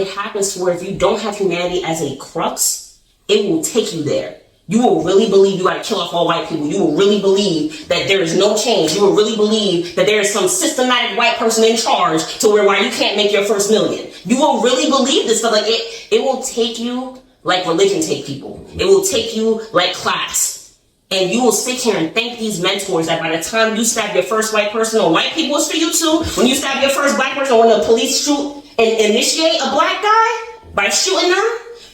happens to where if you don't have humanity as a crux, it will take you there. You will really believe you got to kill off all white people. You will really believe that there is no change. You will really believe that there is some systematic white person in charge to why you can't make your first million. You will really believe this stuff. Like it will take you like religion take people. It will take you like class. And you will sit here and thank these mentors that by the time you stab your first white person, or white people is for you too, when you stab your first black person, or when the police shoot and initiate a black guy by shooting them,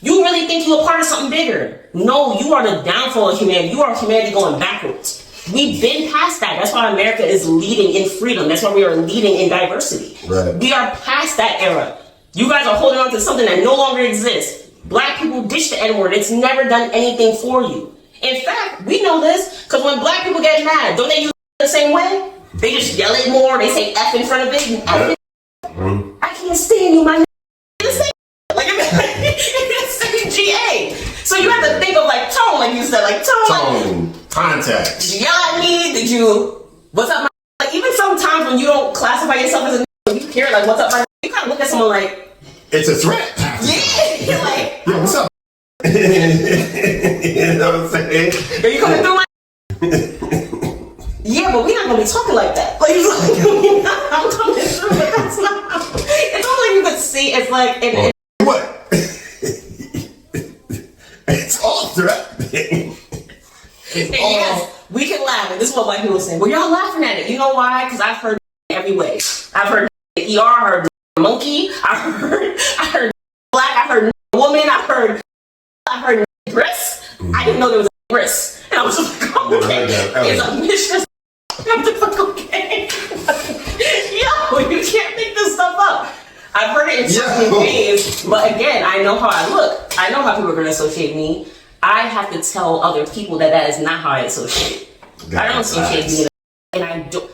you really think you're a part of something bigger. No, you are the downfall of humanity. You are humanity going backwards. We've been past that. That's why America is leading in freedom. That's why we are leading in diversity. Right. We are past that era. You guys are holding on to something that no longer exists. Black people ditch the N-word. It's never done anything for you. In fact, we know this because when black people get mad, don't they use it the same way? They just yell it more. They say F in front of it. F I can't stand you, my nigga. Like it's the GA. So you have to think of like tone, like you said, like tone, context. Did you yell at me? Did you? What's up, my? Like even sometimes when you don't classify yourself as a, you hear like what's up, my? You kind of look at someone like it's a threat. Yeah, you're like, yo, what's up? You know what I'm saying? Are you coming through my? Yeah, but we're not gonna be talking like that. Like, I'm coming through, but that's not. It's almost like you could see. It's like what? It's all threatening. Yes, we can laugh. And this is what white people say. Well, y'all laughing at it. You know why? Because I've heard every way. I've heard ER. I heard monkey. I heard black. I heard woman. I heard breast. I didn't know there was a breast, and I was just like, oh, okay, it's a mistress. I'm just like, okay, yo, you can't make this stuff up. I've heard it in so many ways, but again, I know how I look. I know how people are going to associate me. I have to tell other people that is not how I associate. I don't associate me, and I don't.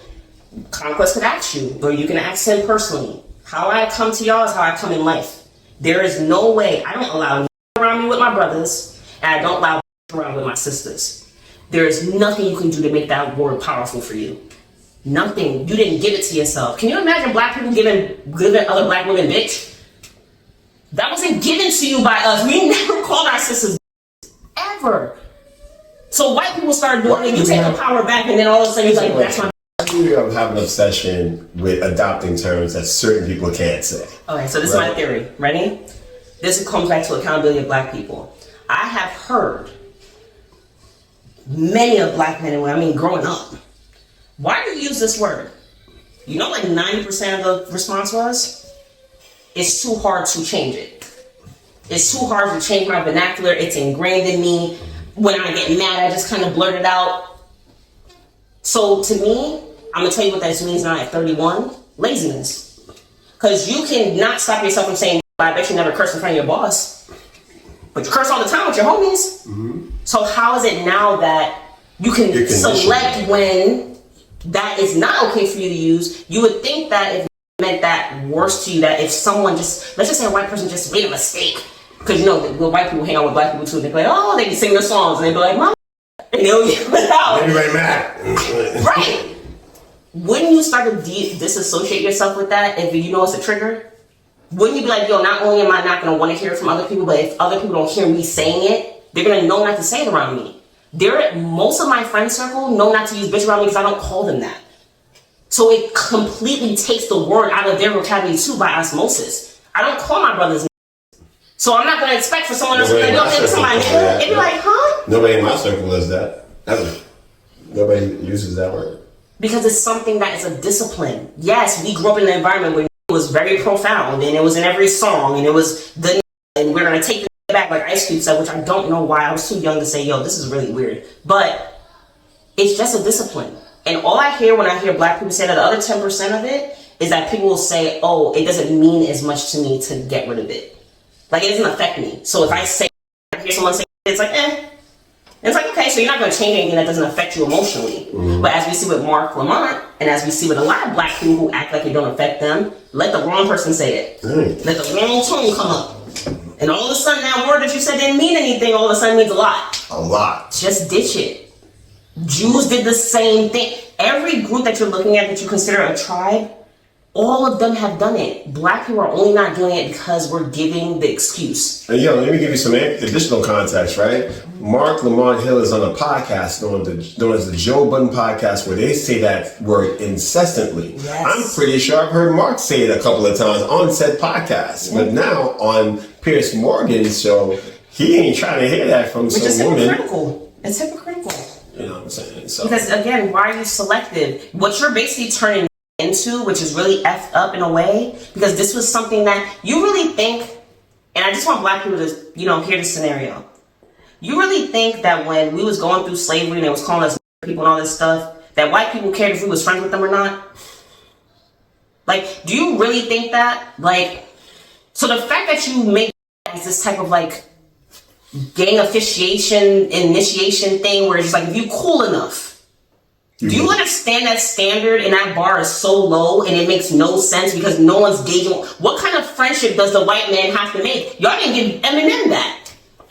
Conquest could ask you, or you can ask him personally. How I come to y'all is how I come in life. There is no way. I don't allow around me with my brothers, and I don't allow around with my sisters. There is nothing you can do to make that word powerful for you. Nothing. You didn't give it to yourself. Can you imagine black people giving other black women bitch? That wasn't given to you by us. We never called our sisters ever. So white people start doing it. You take the power back, and then all of a sudden you're like, that's my. We have an obsession with adopting terms that certain people can't say. Okay, so this is my theory. Ready? This comes back to accountability of black people. I have heard many of black men and women, I mean growing up, why do you use this word? You know like 90% of the response was, it's too hard to change it. It's too hard to change my vernacular. It's ingrained in me. When I get mad, I just kind of blurt it out. So to me, I'm going to tell you what that means now at 31. Laziness. Because you can not stop yourself from saying, I bet you never curse in front of your boss. But you curse all the time with your homies. Mm-hmm. So how is it now that you can select when that is not okay for you to use? You would think that if it meant that worse to you, that if someone just, let's just say a white person just made a mistake. Because you know, the white people hang out with black people too. They be like, oh, they can sing their songs. And they be like, Mom. And they'll yell it out. Everybody mad. Right. Wouldn't you start to disassociate yourself with that if you know it's a trigger? Wouldn't you be like, yo, not only am I not going to want to hear it from other people, but if other people don't hear me saying it, they're going to know not to say it around me. Most of my friend circle know not to use bitch around me because I don't call them that. So it completely takes the word out of their vocabulary too by osmosis. I don't call my brothers. So I'm not going to expect for someone else to be like, no, somebody. It'd be like, huh? Nobody in my circle does that. Ever. Nobody uses that word. Because it's something that is a discipline. Yes, we grew up in an environment where it was very profound and it was in every song and it was the and we're going to take it back like Ice Cube said, which I don't know why. I was too young to say, yo, this is really weird. But it's just a discipline. And all I hear when I hear black people say that, the other 10% of it is that people will say, oh, it doesn't mean as much to me to get rid of it. Like, it doesn't affect me. So if I hear someone say, it's like, it's like, okay, so you're not going to change anything that doesn't affect you emotionally. Mm-hmm. But as we see with Mark Lamont, and as we see with a lot of black people who act like it don't affect them, let the wrong person say it. Mm. Let the wrong tone come up. And all of a sudden, that word that you said didn't mean anything, all of a sudden means a lot. A lot. Just ditch it. Jews did the same thing. Every group that you're looking at that you consider a tribe, all of them have done it. Black people are only not doing it because we're giving the excuse. And let me give you some additional context, right? Mark Lamont Hill is on a podcast known as the Joe Budden podcast where they say that word incessantly. Yes. I'm pretty sure I've heard Mark say it a couple of times on said podcast. Mm-hmm. But now on Piers Morgan's show, he ain't trying to hear that from some woman. Hypocritical. It's hypocritical. You know what I'm saying? So. Because again, why are you selective? What you're basically turning into, which is really effed up in a way, because this was something that you really think, and I just want black people to, hear this scenario. You really think that when we was going through slavery and they was calling us people and all this stuff, that white people cared if we was friends with them or not? Like, do you really think that? Like, so the fact that you make as this type of like gang initiation thing where it's just like, if you cool enough, do you understand that standard and that bar is so low and it makes no sense because no one's gauging? What kind of friendship does the white man have to make? Y'all didn't give Eminem that.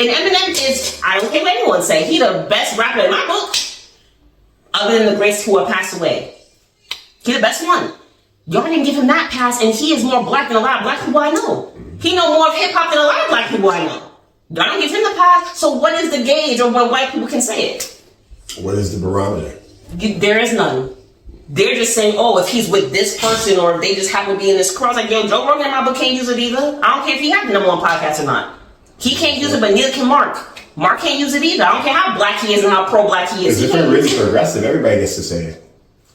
And Eminem is, I don't care what anyone say, he the best rapper in my book, other than the greats who have passed away. He the best one. Y'all didn't give him that pass, and he is more black than a lot of black people I know. He know more of hip hop than a lot of black people I know. Y'all don't give him the pass, so what is the gauge or what white people can say it? What is the barometer? There is none. They're just saying, oh, if he's with this person or if they just happen to be in this crowd. I was like, yo, Joe Rogan in my book can't use it either. I don't care if he has the #1 podcast or not. He can't use it, but neither can Mark. Mark can't use it either. I don't care how black he is and how pro-black he is. If we're really progressive, everybody gets to say it.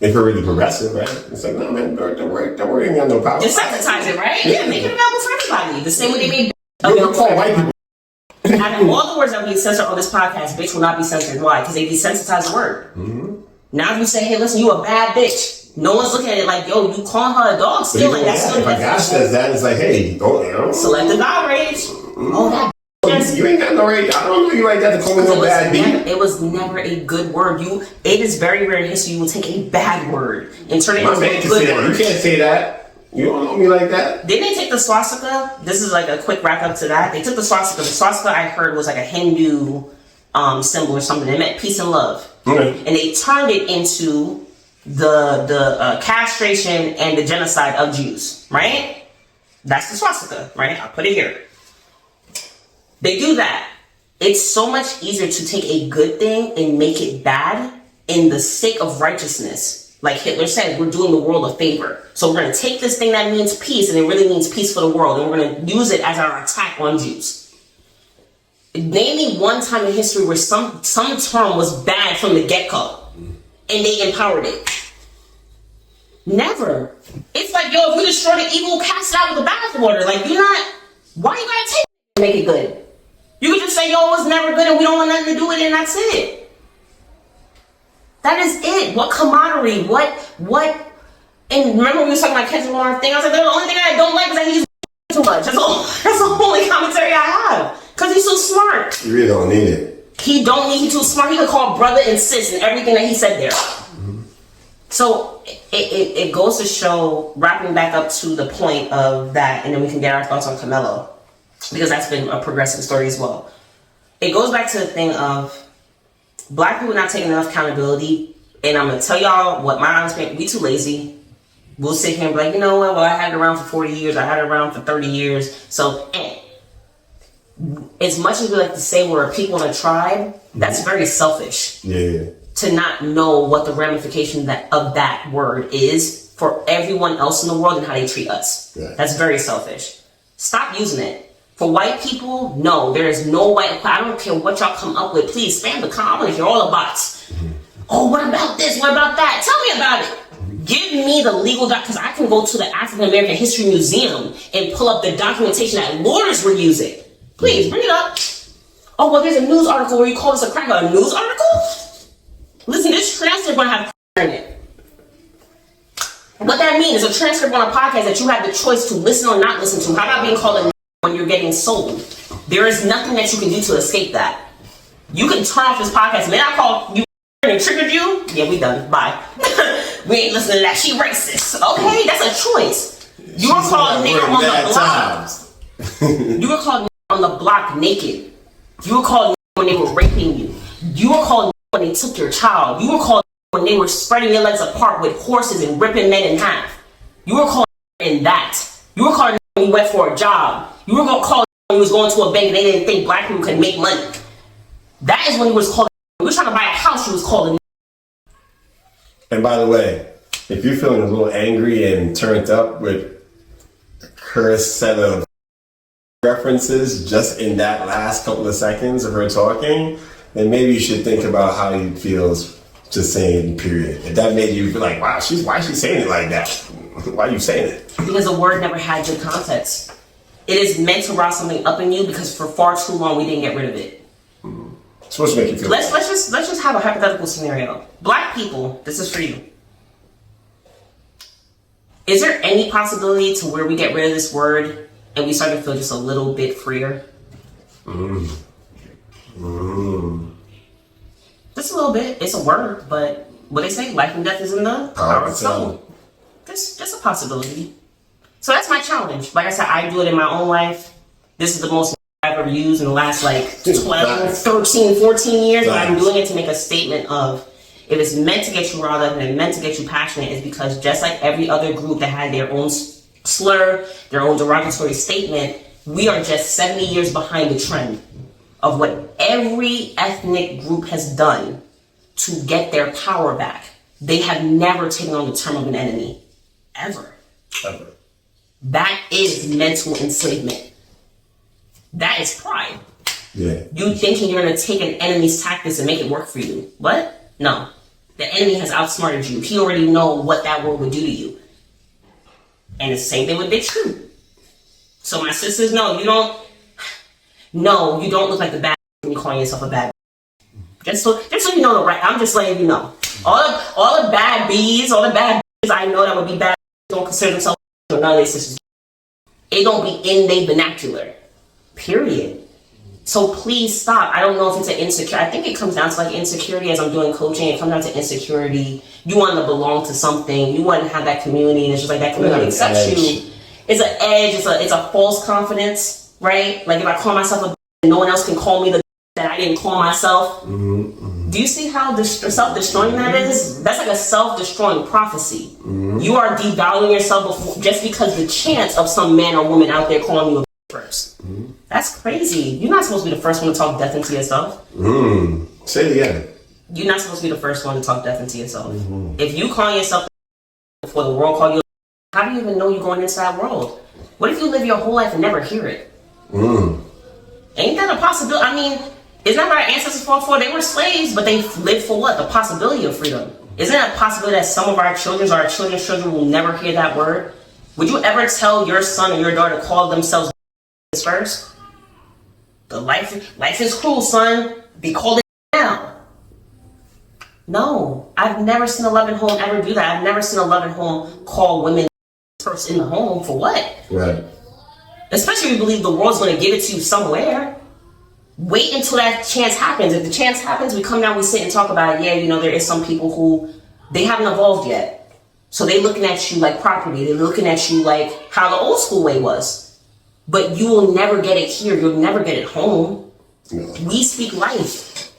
If we're really progressive, right? It's like, no, man, don't worry, you ain't got no power. Desensitize it, right? Yeah, make it available for everybody. The same way they made available for white people. Out of all the words that will be censored on this podcast, bitch will not be censored. Why? Because they desensitize the word. Mm-hmm. Now if you say, hey, listen, you a bad bitch, no one's looking at it like, yo, you calling her a dog still, like that's still. If a guy says that, it's like, hey, go, selective outrage. Oh, that. You ain't got no rage. I don't know you like that to call me no bad bitch. It was never a good word. It is very rare in history you will take a bad word and turn it into a good word. You can't say that. You don't know me like that. Didn't they take the swastika? This is like a quick wrap up to that. They took the swastika. The swastika I heard was like a Hindu symbol or something. It meant peace and love. Okay. And they turned it into the castration and the genocide of Jews. Right? That's the swastika. Right? I'll put it here. They do that. It's so much easier to take a good thing and make it bad in the sake of righteousness. Like Hitler said, we're doing the world a favor. So we're going to take this thing that means peace, and it really means peace for the world, and we're going to use it as our attack on Jews. Name me one time in history where some term was bad from the get-go, and they empowered it. Never. It's like, yo, if we destroy the evil, cast it out with the bathwater. Like, why you got to take it and make it good? You could just say, yo, it was never good and we don't want nothing to do with it and that's it. That is it. What camaraderie? What? And remember we were talking about Kendrick Lamar thing? I was like, the only thing I don't like is that he uses too much. That's the only commentary I have. Because he's so smart. You really don't need it. He don't need, he's too smart. He could call brother and sis and everything that he said there. Mm-hmm. So it goes to show, wrapping back up to the point of that, and then we can get our thoughts on Karmelo. Because that's been a progressive story as well. It goes back to the thing of black people not taking enough accountability. And I'm going to tell y'all what my honest opinion, we too lazy. We'll sit here and be like, you know what, well, I had it around for 40 years. I had it around for 30 years. So, as much as we like to say we're a people in a tribe, that's very selfish. Yeah. To not know what the ramification of that word is for everyone else in the world and how they treat us. Yeah. That's very selfish. Stop using it. For white people, no, there is no white. I don't care what y'all come up with. Please spam the comments. You're all the bots. Mm-hmm. Oh, what about this? What about that? Tell me about it. Mm-hmm. Give me the legal because I can go to the African American History Museum and pull up the documentation that lawyers were using. Please bring it up. Oh, well, there's a news article where you call this a cracker. A news article? Listen, this transcript gonna have in it. What that means is a transcript on a podcast that you have the choice to listen or not listen to. How about being called a when you're getting sold? There is nothing that you can do to escape that. You can turn off this podcast. Man, I called you and triggered you. Yeah, we done. Bye. We ain't listening to that. She racist. Okay, that's a choice. You were called nigger on the block. You were called on the block naked. You were called when they were raping you. You were called when they took your child. You were called when they were spreading their legs apart with horses and ripping men in half. You were called in that. You were called when you went for a job. You were gonna call when you was going to a bank and they didn't think black people could make money. That is when you was called. When you were trying to buy a house, you was called. And by the way, if you're feeling a little angry and turned up with her set of references just in that last couple of seconds of her talking, then maybe you should think about how you feel Just saying, period. If that made you feel like, wow, why is she saying it like that? Why are you saying it? Because the word never had good context. It is meant to rise something up in you because for far too long we didn't get rid of it. It's supposed to make you feel. Let's just have a hypothetical scenario. Black people, this is for you. Is there any possibility to where we get rid of this word and we start to feel just a little bit freer? Just a little bit. It's a word, but what they say, life and death is in the power of the tongue. Just a possibility. So that's my challenge. Like I said, I do it in my own life. This is the most I've ever used in the last 12, 13, 14 years. But I'm doing it to make a statement of, if it's meant to get you riled up and it's meant to get you passionate, is because just like every other group that had their own slur, their own derogatory statement, we are just 70 years behind the trend of what every ethnic group has done to get their power back. They have never taken on the term of an enemy. Ever. That is mental enslavement. That is pride. Yeah. You thinking you're going to take an enemy's tactics and make it work for you. What? No. The enemy has outsmarted you. He already know what that word would do to you. And it's the same thing with bitch too. So my sisters, no, you don't look like the bad when you call yourself a bad. Just so you know the right. I'm just letting you know. All the bad bees, all the bad bees I know that would be bad don't consider themselves, or none of their sisters. It don't be in their vernacular. Period. So please stop. I don't know if it's an insecurity. I think it comes down to like insecurity as I'm doing coaching. It comes down to insecurity. You want to belong to something. You want to have that community, and it's just like that community accepts you. It's an edge. It's a false confidence, right? Like if I call myself a and no one else can call me the that I didn't call myself. Do you see how self-destroying that is? That's like a self-destroying prophecy. You are devaluing yourself just because the chance of some man or woman out there calling you a first. That's crazy. You're not supposed to be the first one to talk death into yourself. Say it again. You're not supposed to be the first one to talk death into yourself. If you call yourself before the world call you, how do you even know you're going into that world? What if you live your whole life and never hear it? Ain't that a possibility? I mean, isn't that what our ancestors fought for? They were slaves, but they lived for what? The possibility of freedom. Isn't it a possibility that some of our children or our children's children will never hear that word? Would you ever tell your son or your daughter to call themselves first? The life is cruel, son. Be called it now. No, I've never seen a loving home ever do that. I've never seen a loving home call women first in the home for what? Right. Especially if you believe the world's going to give it to you somewhere. Wait until that chance happens. If the chance happens, we come down, we sit and talk about it. Yeah, there is some people who, they haven't evolved yet. So they're looking at you like property. They're looking at you like how the old school way was. But you will never get it here. You'll never get it home. No. We speak life.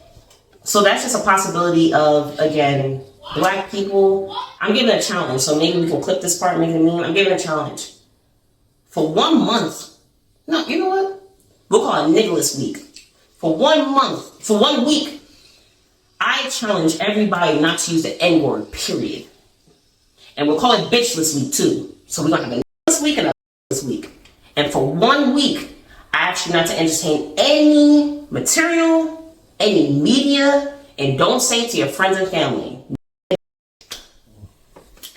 So that's just a possibility of, again, black people. I'm giving a challenge. So maybe we can clip this part and make it a meme. I'm giving a challenge. For 1 month. No, you know what? We'll call it Niggless Week. For 1 month, for 1 week, I challenge everybody not to use the N-word, period. And we'll call it Bitchless Week, too. So we're going to have a Niggless Week and a Bitchless Week. And for 1 week, I ask you not to entertain any material, any media, and don't say it to your friends and family.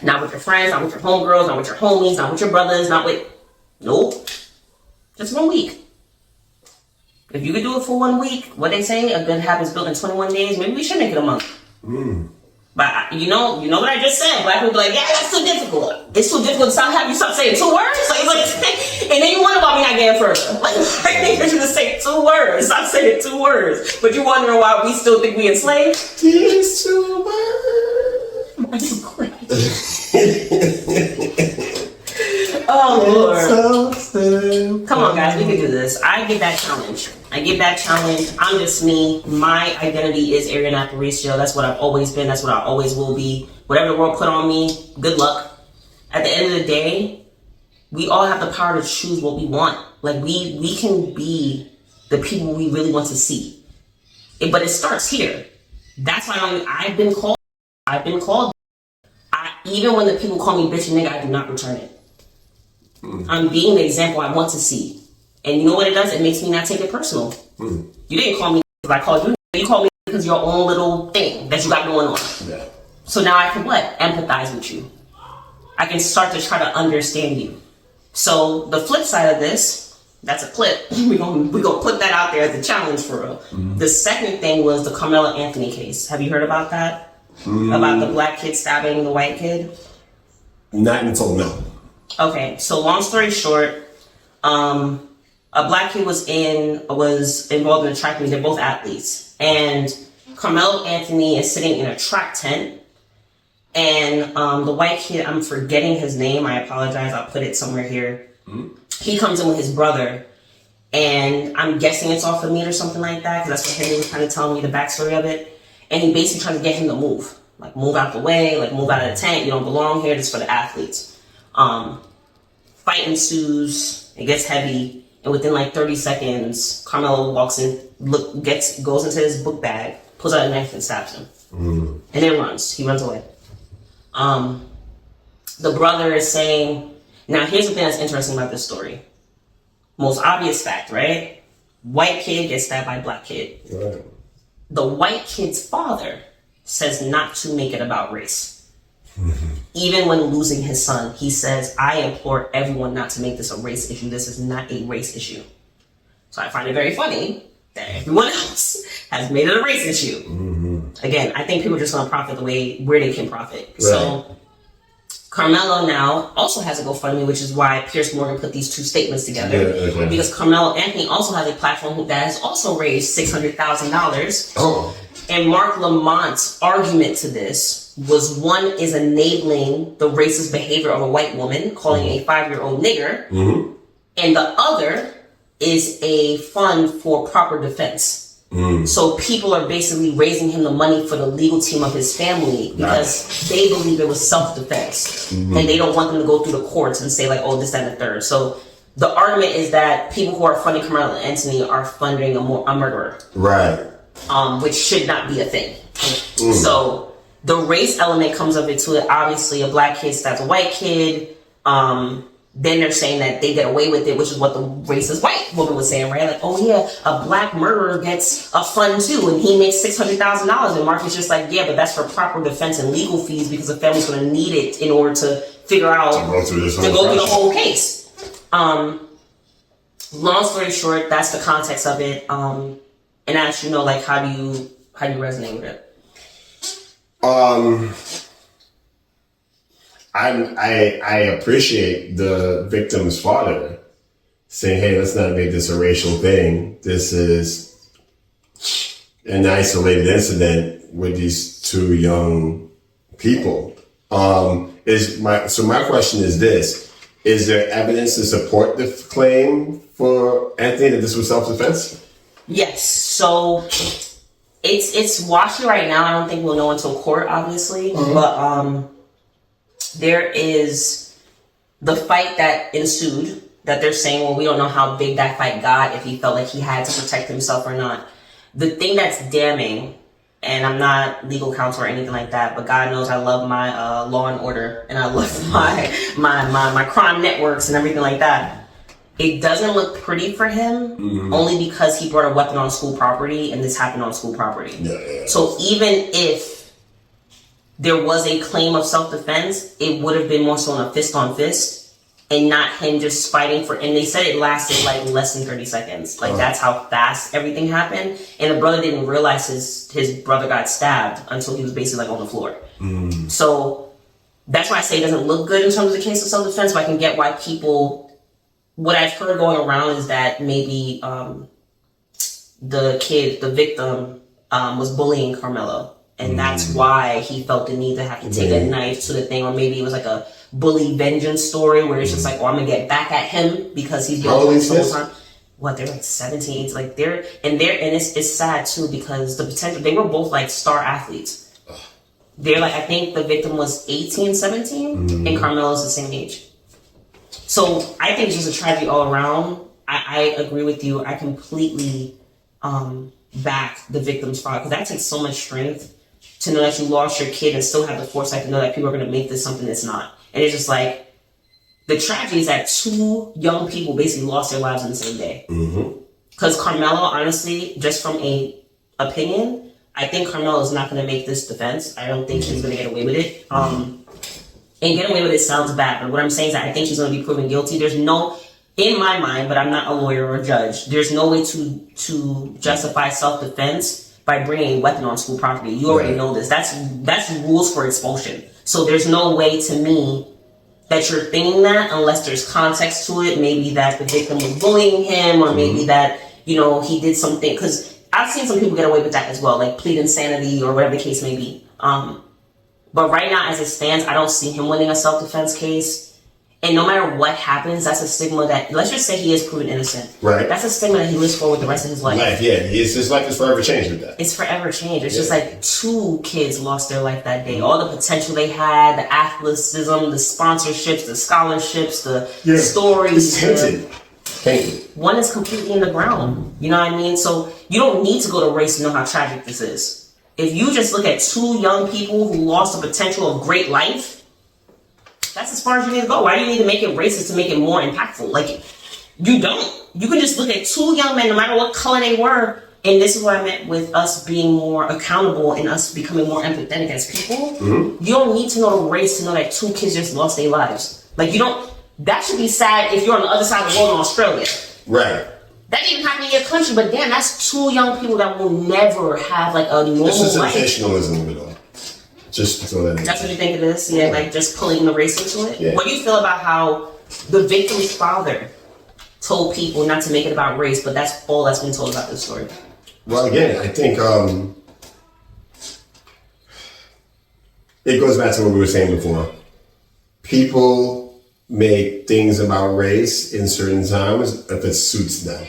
Not with your friends, not with your homegirls, not with your homies, not with your brothers, not with... Nope. Just 1 week. If you could do it for 1 week, what they say, a good habit's built in 21 days, maybe we should make it a month. But you know what I just said? Black people be like, yeah, that's too difficult. It's too difficult to stop having you stop saying 2 words. And then you wonder about me not getting further. Like, I think you're just say 2 words. Stop saying 2 words. But you're wondering why we still think we enslaved? These 2 words. Are you crazy? Oh, Lord. Come on, guys. We can do this. I give that challenge. I'm just me. My identity is Aryan Aparicio. That's what I've always been. That's what I always will be. Whatever the world put on me, good luck. At the end of the day, we all have the power to choose what we want. Like, we can be the people we really want to see. But it starts here. That's why I've been called. Even when the people call me bitch and nigga, I do not return it. I'm being the example I want to see. And you know what it does? It makes me not take it personal. You didn't call me because I called you You call me because your own little thing that you got going on. Yeah. So now I can what? Empathize with you. I can start to try to understand you. So the flip side of this, that's a clip. We're gonna put that out there as a challenge for real. Mm-hmm. The second thing was the Karmelo Anthony case. Have you heard about that? About the black kid stabbing the white kid? Not until no. Okay, so long story short, a black kid was involved in a track meet. They're both athletes, and Karmelo Anthony is sitting in a track tent, and the white kid, I'm forgetting his name. I apologize. I'll put it somewhere here. Mm-hmm. He comes in with his brother, and I'm guessing it's off the meet or something like that, because that's what Henry was kind of telling me the backstory of it. And he basically trying to get him to move, like move out the way, like move out of the tent. You don't belong here. This is for the athletes. Fight ensues. It gets heavy, and within like 30 seconds, Karmelo walks in, goes into his book bag, pulls out a knife and stabs him, and then runs. He runs away. The brother is saying, now here's the thing that's interesting about this story. Most obvious fact, right? White kid gets stabbed by black kid. Right. The white kid's father says not to make it about race. Mm-hmm. Even when losing his son, he says, I implore everyone not to make this a race issue. This is not a race issue. So I find it very funny that everyone else has made it a race issue. Mm-hmm. Again, I think people are just going to profit the way where they can profit. Right. So Karmelo now also has a GoFundMe, which is why Piers Morgan put these two statements together. Yeah, okay. Because Karmelo Anthony also has a platform that has also raised $600,000. Oh. And Mark Lamont's argument to this was, one is enabling the racist behavior of a white woman, calling a 5-year-old nigger. Mm-hmm. And the other is a fund for proper defense. Mm. So people are basically raising him the money for the legal team of his family because they believe it was self-defense. Mm-hmm. And they don't want them to go through the courts and say like, oh, this, that, and the third. So the argument is that people who are funding Karmelo Anthony are funding a murderer. Right. Which should not be a thing. Mm. So the race element comes up into it. Obviously, a black kid stabs a white kid. Then they're saying that they get away with it, which is what the racist white woman was saying, right? Like, oh yeah, a black murderer gets a fund too, and he makes $600,000. And Mark is just like, yeah, but that's for proper defense and legal fees because the family's going to need it in order to figure out to go through the whole case. Long story short, that's the context of it. And as you know, like, how do you resonate with it? I appreciate the victim's father saying, hey, let's not make this a racial thing. This is an isolated incident with these two young people. So my question is this: is there evidence to support the claim for Anthony that this was self-defense? Yes. So it's washy right now. I don't think we'll know until court, obviously, but there is the fight that ensued that they're saying, well, we don't know how big that fight got, if he felt like he had to protect himself or not. The thing that's damning, and I'm not legal counsel or anything like that, but God knows I love my Law and Order, and I love my crime networks and everything like that. It doesn't look pretty for him, only because he brought a weapon on school property, and this happened on school property. Yeah. So even if there was a claim of self-defense, it would have been more so on a fist-on-fist and not him just fighting for... And they said it lasted like less than 30 seconds. Like that's how fast everything happened. And the brother didn't realize his brother got stabbed until he was basically like on the floor. Mm. So that's why I say it doesn't look good in terms of the case of self-defense, but I can get why people... What I've heard going around is that maybe the victim, was bullying Karmelo. And that's why he felt the need to have to take a knife to the thing. Or maybe it was like a bully vengeance story where it's just like, oh, I'm going to get back at him because he's been doing so much time. What, they're like 17, 18. Like and it's sad too because the potential, they were both like star athletes. They're like, I think the victim was 18, 17 and Karmelo's the same age. So I think it's just a tragedy all around. I agree with you. I completely back the victim's father because that takes so much strength to know that you lost your kid and still have the foresight to know that people are going to make this something that's not. And it's just like, the tragedy is that two young people basically lost their lives in the same day. Because Karmelo, honestly, just from a opinion, I think Karmelo is not going to make this defense. I don't think he's going to get away with it. And get away with it sounds bad, but what I'm saying is that I think he's going to be proven guilty. There's no, in my mind, but I'm not a lawyer or a judge, there's no way to justify self-defense by bringing a weapon on school property. You already know this. That's rules for expulsion. So there's no way to me that you're thinking that unless there's context to it. Maybe that the victim was bullying him, or maybe that, he did something. Because I've seen some people get away with that as well, like plead insanity or whatever the case may be. But right now, as it stands, I don't see him winning a self-defense case. And no matter what happens, that's a stigma that, let's just say he is proven innocent. Right. That's a stigma that he lives for with the rest of his life. His life is forever changed with that. It's forever changed. It's just like 2 kids lost their life that day. All the potential they had, the athleticism, the sponsorships, the scholarships, the stories. It's tainted. One is completely in the ground. You know what I mean? So you don't need to go to race to know how tragic this is. If you just look at 2 young people who lost the potential of great life, that's as far as you need to go. Why do you need to make it racist to make it more impactful? Like, you don't. You can just look at 2 young men, no matter what color they were. And this is what I meant with us being more accountable and us becoming more empathetic as people. Mm-hmm. You don't need to know the race to know that 2 kids just lost their lives. Like, you don't. That should be sad if you're on the other side of the world in Australia. Right. That didn't happen in your country, but damn, that's 2 young people that will never have like a normal life. This is sensationalism of it all. Just so that's what you think it is? Yeah, like just pulling the race into it? Yeah. What do you feel about how the victim's father told people not to make it about race, but that's all that's been told about this story? Well, again, I think it goes back to what we were saying before. People make things about race in certain times if it suits them.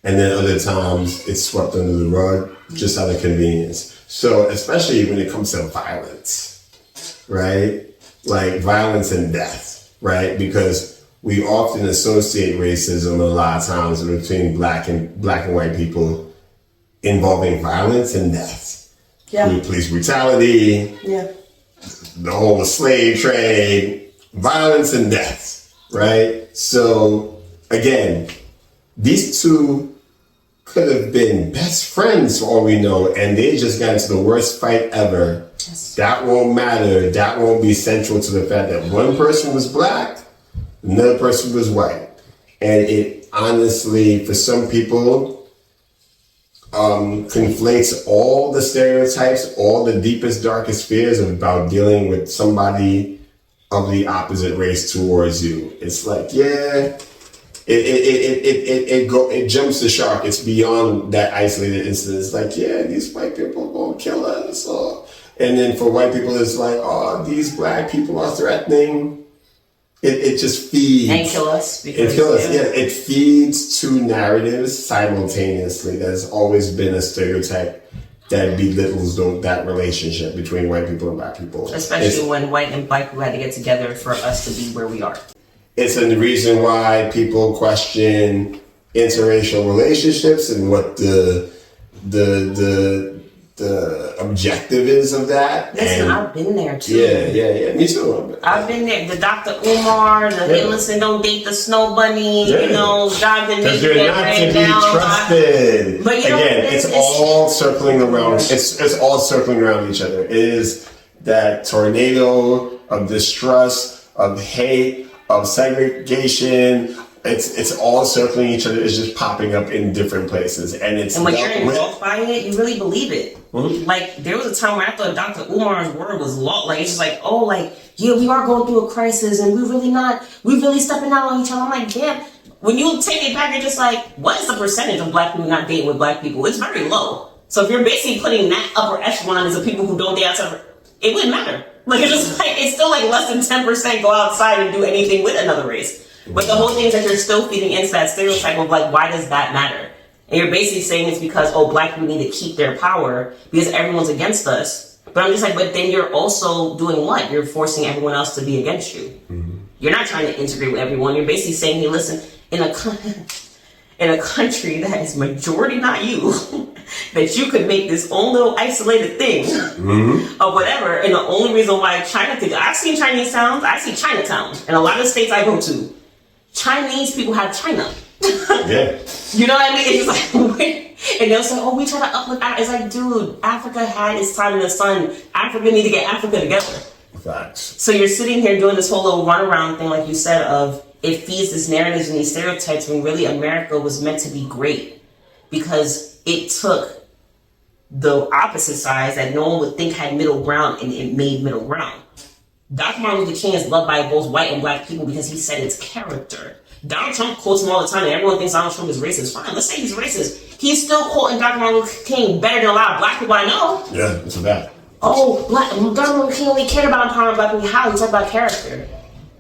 And then other times it's swept under the rug just out of convenience. So especially when it comes to violence, right? Like violence and death, right? Because we often associate racism a lot of times between black and white people involving violence and death. Yeah. Police brutality. Yeah. The whole slave trade, violence and death, right? So again, these 2 could have been best friends for all we know, and they just got into the worst fight ever. Yes. That won't matter. That won't be central to the fact that one person was black, another person was white. And it honestly, for some people, conflates all the stereotypes, all the deepest, darkest fears about dealing with somebody of the opposite race towards you. It's like, yeah, it jumps the shark. It's beyond that isolated incident. It's like, yeah, these white people are gonna kill us. And then for white people, it's like, oh, these black people are threatening. It just feeds. And kill us. It feeds 2 narratives simultaneously. There's always been a stereotype that belittles that relationship between white people and black people. Especially when white and black people had to get together for us to be where we are. It's a reason why people question interracial relationships and what the objective is of that. Listen, I've been there too. Yeah. Me too. I've been there. The Dr. Umar, the Innocent Don't Date the Snow Bunny, God didn't make you're not to be trusted. But again, it's all circling around. It's all circling around each other. It is that tornado of distrust, of hate, of segregation. It's all circling each other. It's just popping up in different places, and when you're engulfed by it, you really believe it. Mm-hmm. Like there was a time where I thought Dr. Umar's word was law. Like it's just like, oh, like we are going through a crisis, and we're really stepping out on each other. I'm like, damn. When you take it back, you're just like, what is the percentage of black people not dating with black people? It's very low. So if you're basically putting that upper echelon as the people who don't date outside, it wouldn't matter. Like it's still like less than 10% go outside and do anything with another race. But the whole thing is that you're still feeding into that stereotype of like, why does that matter? And you're basically saying it's because, black people need to keep their power because everyone's against us. But I'm just like, but then you're also doing what? You're forcing everyone else to be against you. Mm-hmm. You're not trying to integrate with everyone. You're basically saying, hey, listen, in a country that is majority not you, that you could make this own little isolated thing or whatever. And the only reason why I've seen Chinese towns, I see Chinatown in a lot of states I go to. Chinese people have China. Yeah. You know what I mean? It's just like, and they'll say, oh, we try to uplift Africa. It's like, dude, Africa had its time in the sun. Africa need to get Africa together. Facts. So you're sitting here doing this whole little runaround thing, like you said, of it feeds this narratives and these stereotypes when really America was meant to be great because it took the opposite sides that no one would think had middle ground and it made middle ground. Dr. Martin Luther King is loved by both white and black people because he said it's character. Donald Trump quotes him all the time and everyone thinks Donald Trump is racist. Fine, let's say he's racist. He's still quoting Dr. Martin Luther King better than a lot of black people I know. Yeah, it's a fact. Oh, Dr. Luther King only cared about empowering black people. How? He talked about character.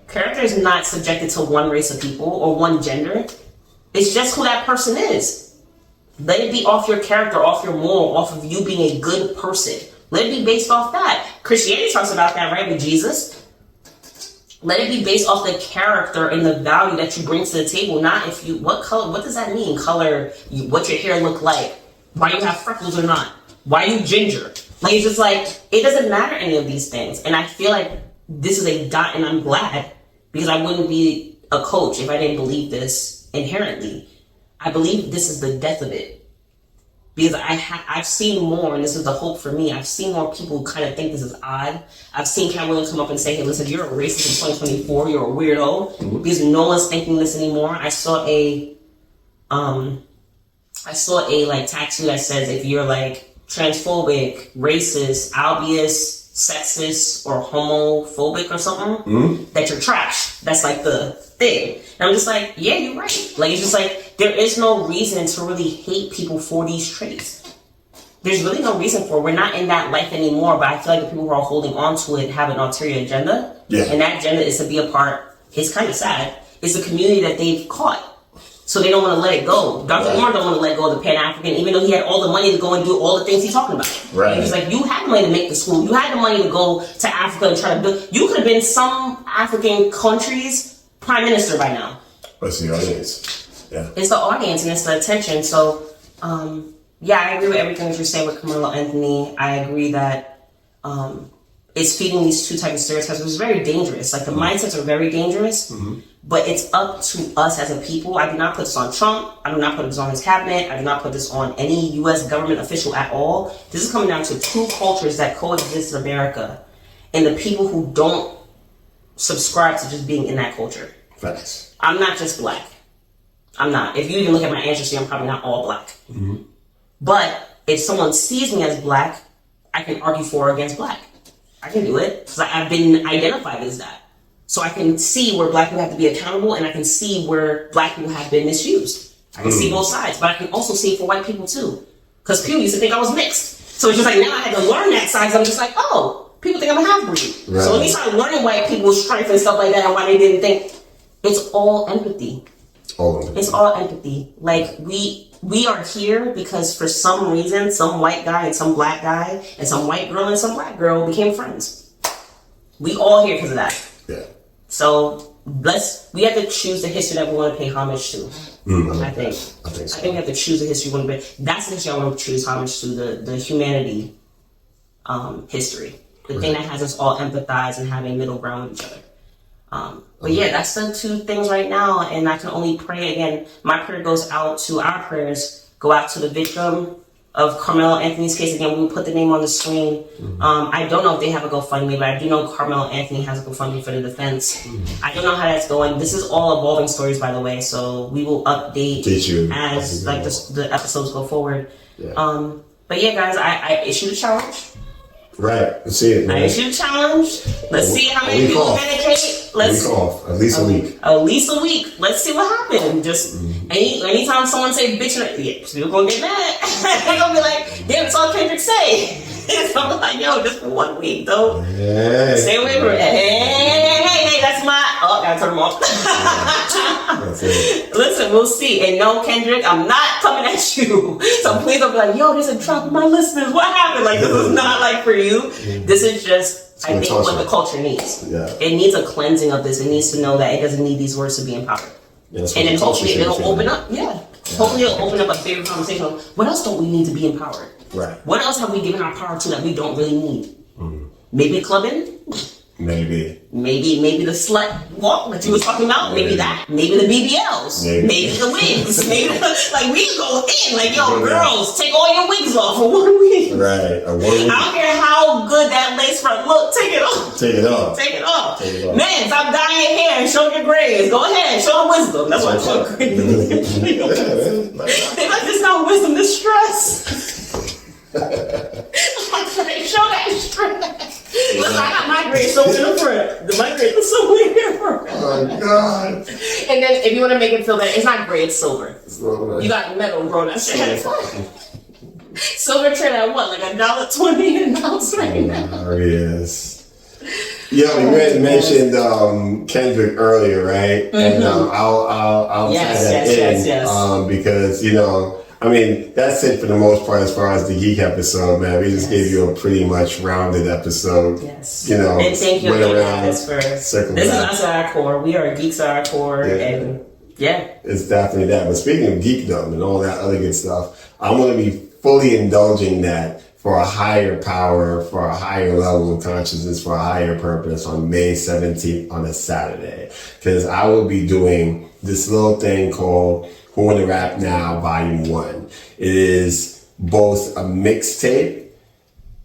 Character is not subjected to one race of people or one gender. It's just who that person is. Let it be off your character, off your moral, off of you being a good person. Let it be based off that. Christianity talks about that, right, with Jesus. Let it be based off the character and the value that you bring to the table, not if you, what color, what does that mean? Color, what your hair look like, why you have freckles or not, why you ginger. Like, it's just like, it doesn't matter any of these things. And I feel like this is a dot, and I'm glad, because I wouldn't be a coach if I didn't believe this inherently. I believe this is the death of it. Because I've seen more, and this is the hope for me, I've seen more people kind of think this is odd. I've seen Karmelo come up and say, hey, listen, you're a racist in 2024, you're a weirdo, because no one's thinking this anymore. I saw a like tattoo that says if you're like transphobic, racist, obvious, sexist, or homophobic or something, that you're trash. That's like the thing. And I'm just like, yeah, you're right. Like, it's just like, there is no reason to really hate people for these traits. There's really no reason for it. We're not in that life anymore, but I feel like the people who are holding on to it have an ulterior agenda. Yeah. And that agenda is to be a part, it's kind of sad, it's a community that they've caught. So they don't want to let it go. Dr. Umar don't want to let go of the Pan-African, even though he had all the money to go and do all the things he's talking about. Right. He's like, you had the money to make the school. You had the money to go to Africa and try to build. You could have been some African country's prime minister by now. What's the audience? Yeah. It's the audience and it's the attention. So, yeah, I agree with everything that you're saying with Karmelo Anthony. I agree that it's feeding these two types of stereotypes, which is very dangerous. Like, the mindsets are very dangerous. But it's up to us as a people. I do not put this on Trump. I do not put this on his cabinet. I do not put this on any U.S. government official at all. This is coming down to two cultures that coexist in America, and the people who don't subscribe to just being in that culture. Facts. I'm not just black. I'm not. If you even look at my ancestry, I'm probably not all black. But if someone sees me as black, I can argue for or against black. I can do it because I've been identified as that. So I can see where black people have to be accountable, and I can see where black people have been misused. I can see both sides, but I can also see it for white people too. Because people used to think I was mixed. So it's just like, now I had to learn that side, because I'm just like, oh, people think I'm a half-breed. Right. So when you start learning white people's strength and stuff like that, and why they didn't think, it's all empathy. It's all empathy. Like, we are here because for some reason, some white guy and some black guy and some white girl and some black girl became friends. We all here because of that. Yeah. So we have to choose the history that we want to pay homage to. I think so. I think we have to choose the history we want to pay. That's the history I want to choose homage to, the humanity history. The thing that has us all empathize and having middle ground with each other. But yeah, that's the two things right now, and I can only pray again. My prayer goes out to our prayers, go out to the victim of Karmelo Anthony's case. Again, we will put the name on the screen. I don't know if they have a GoFundMe, but I do know Karmelo Anthony has a GoFundMe for the defense. I don't know how that's going. This is all evolving stories, by the way, so we will update you as like the episodes go forward. Yeah. But yeah, guys, I issued a challenge. Right, let's see it, man. I issued a challenge. Let's see how many people dedicate. A week off, at least a week. At least a week. Let's see what happens. Just anytime someone say bitch, people gonna get mad. They're gonna be like, damn, it's all Kendrick say. So I'm like, yo, just for 1 week, though. Hey. Stay away from it. Hey, that's my. Oh, gotta turn them off. That's it. Listen, we'll see. And no, Kendrick, I'm not coming at you. So please don't be like, yo, there's a drop of my listeners. What happened? Like, this is not like for you. This is just, I think, what the culture needs. Yeah. It needs a cleansing of this. It needs to know that it doesn't need these words to be empowered. Yeah, and then hopefully it'll open up. Yeah. Hopefully it'll open up a bigger conversation of what else don't we need to be empowered? Right. What else have we given our power to that we don't really need? Maybe clubbing? Maybe the slut walk that you was talking about. Maybe that. Maybe the BBLs. Maybe the wigs. Maybe like we go in. Like, yo, girls, take all your wigs off for 1 week. Right. I don't care how good that lace front look. Take it off. Take it off. Take it off. Man, stop dyeing your hair and show your grays. Go ahead, show the wisdom. That's what I call grays. They like, this not wisdom, this stress. Show that stress. Listen, I got my grades so in the front. My grades are so weird. Oh my God. And then if you want to make it feel better, it's not gray, it's silver. You got metal, bro. That's it. Silver trade at what? Like $1.20 an ounce right now. Yes. Yeah, we mentioned Kendrick earlier, right? Mm-hmm. And I'll tie that in because I mean, that's it for the most part as far as the Geek episode, man. We just gave you a pretty much rounded episode. Yes. And thank you again for this is us at our core. We are geeks at our core. And it's definitely that. But speaking of geekdom and all that other good stuff, I'm going to be fully indulging that for a higher power, for a higher level of consciousness, for a higher purpose on May 17th on a Saturday. Because I will be doing this little thing called Who Wanna Rap Now Volume 1. It is both a mixtape.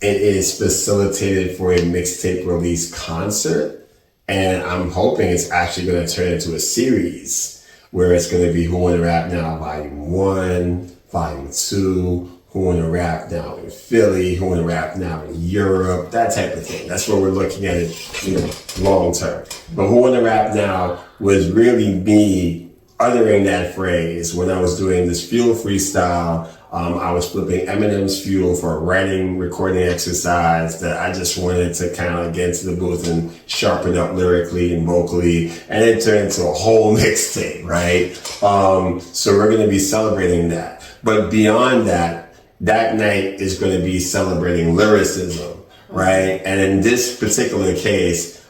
It is facilitated for a mixtape release concert. And I'm hoping it's actually going to turn into a series where it's going to be Who Wanna Rap Now Volume 1, Volume 2, Who Wanna Rap Now in Philly, Who Wanna Rap Now in Europe, that type of thing. That's where we're looking at it, long term. But Who Wanna Rap Now was really me uttering that phrase when I was doing this Fuel freestyle. I was flipping Eminem's Fuel for a writing, recording exercise that I just wanted to kind of get into the booth and sharpen up lyrically and vocally, and it turned into a whole mixtape, right? So we're going to be celebrating that. But beyond that, that night is going to be celebrating lyricism, right? And in this particular case,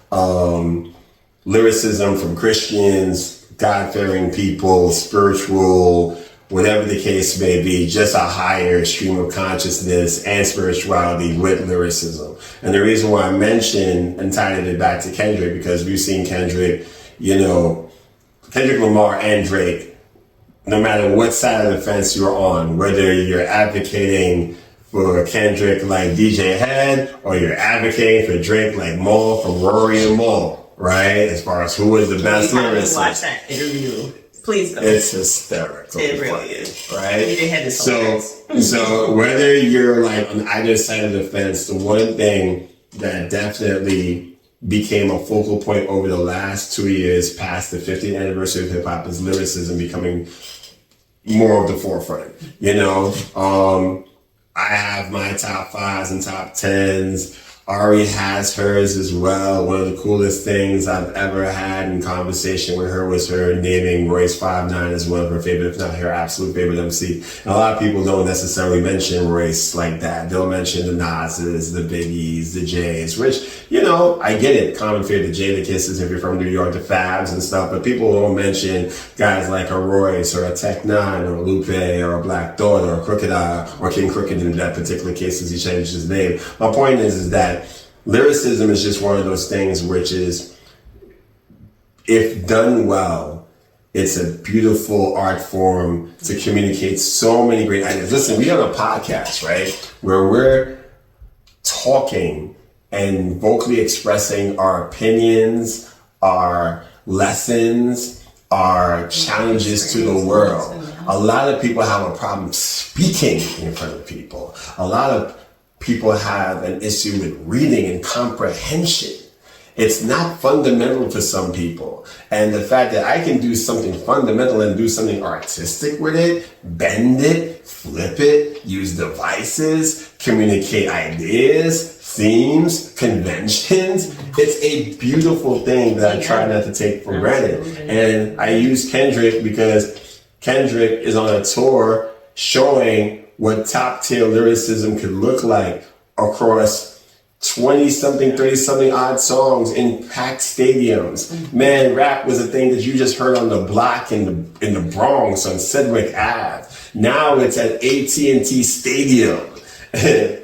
lyricism from Christians, God-fearing people, spiritual, whatever the case may be, just a higher stream of consciousness and spirituality with lyricism. And the reason why I mentioned and tied it back to Kendrick, because we've seen Kendrick, Kendrick Lamar and Drake, no matter what side of the fence you're on, whether you're advocating for Kendrick like DJ Head or you're advocating for Drake like Maul from Rory and Maul. Right, as far as who is the best lyricist. Watch that interview, please. Go. It's hysterical. It really is, right? So whether you're like on either side of the fence, the one thing that definitely became a focal point over the last 2 years, past the 50th anniversary of hip hop, is lyricism becoming more of the forefront. I have my top 5s and top 10s. Ari has hers as well. One of the coolest things I've ever had in conversation with her was her naming Royce 5'9" as one of her favorite, if not her absolute favorite MC. And a lot of people don't necessarily mention Royce like that. They'll mention the Nas's, the Biggies, the J's, which, I get it. Common fare, the Jadakisses if you're from New York, the Fabs and stuff, but people don't mention guys like a Royce or a Tech Nine or a Lupe or a Black Thought or a Crooked Eye or King Crooked in that particular case as he changed his name. My point is that lyricism is just one of those things which is, if done well, it's a beautiful art form to communicate so many great ideas. Listen, we are on a podcast, right? Where we're talking and vocally expressing our opinions, our lessons, our challenges to the world. A lot of people have a problem speaking in front of people. A lot of people have an issue with reading and comprehension. It's not fundamental for some people. And the fact that I can do something fundamental and do something artistic with it, bend it, flip it, use devices, communicate ideas, themes, conventions, it's a beautiful thing that I try not to take for granted. And I use Kendrick because Kendrick is on a tour showing what top tier lyricism could look like across 20-something, 30-something odd songs in packed stadiums. Man, rap was a thing that you just heard on the block in the Bronx on Sedgwick Ave. Now it's at AT&T Stadium,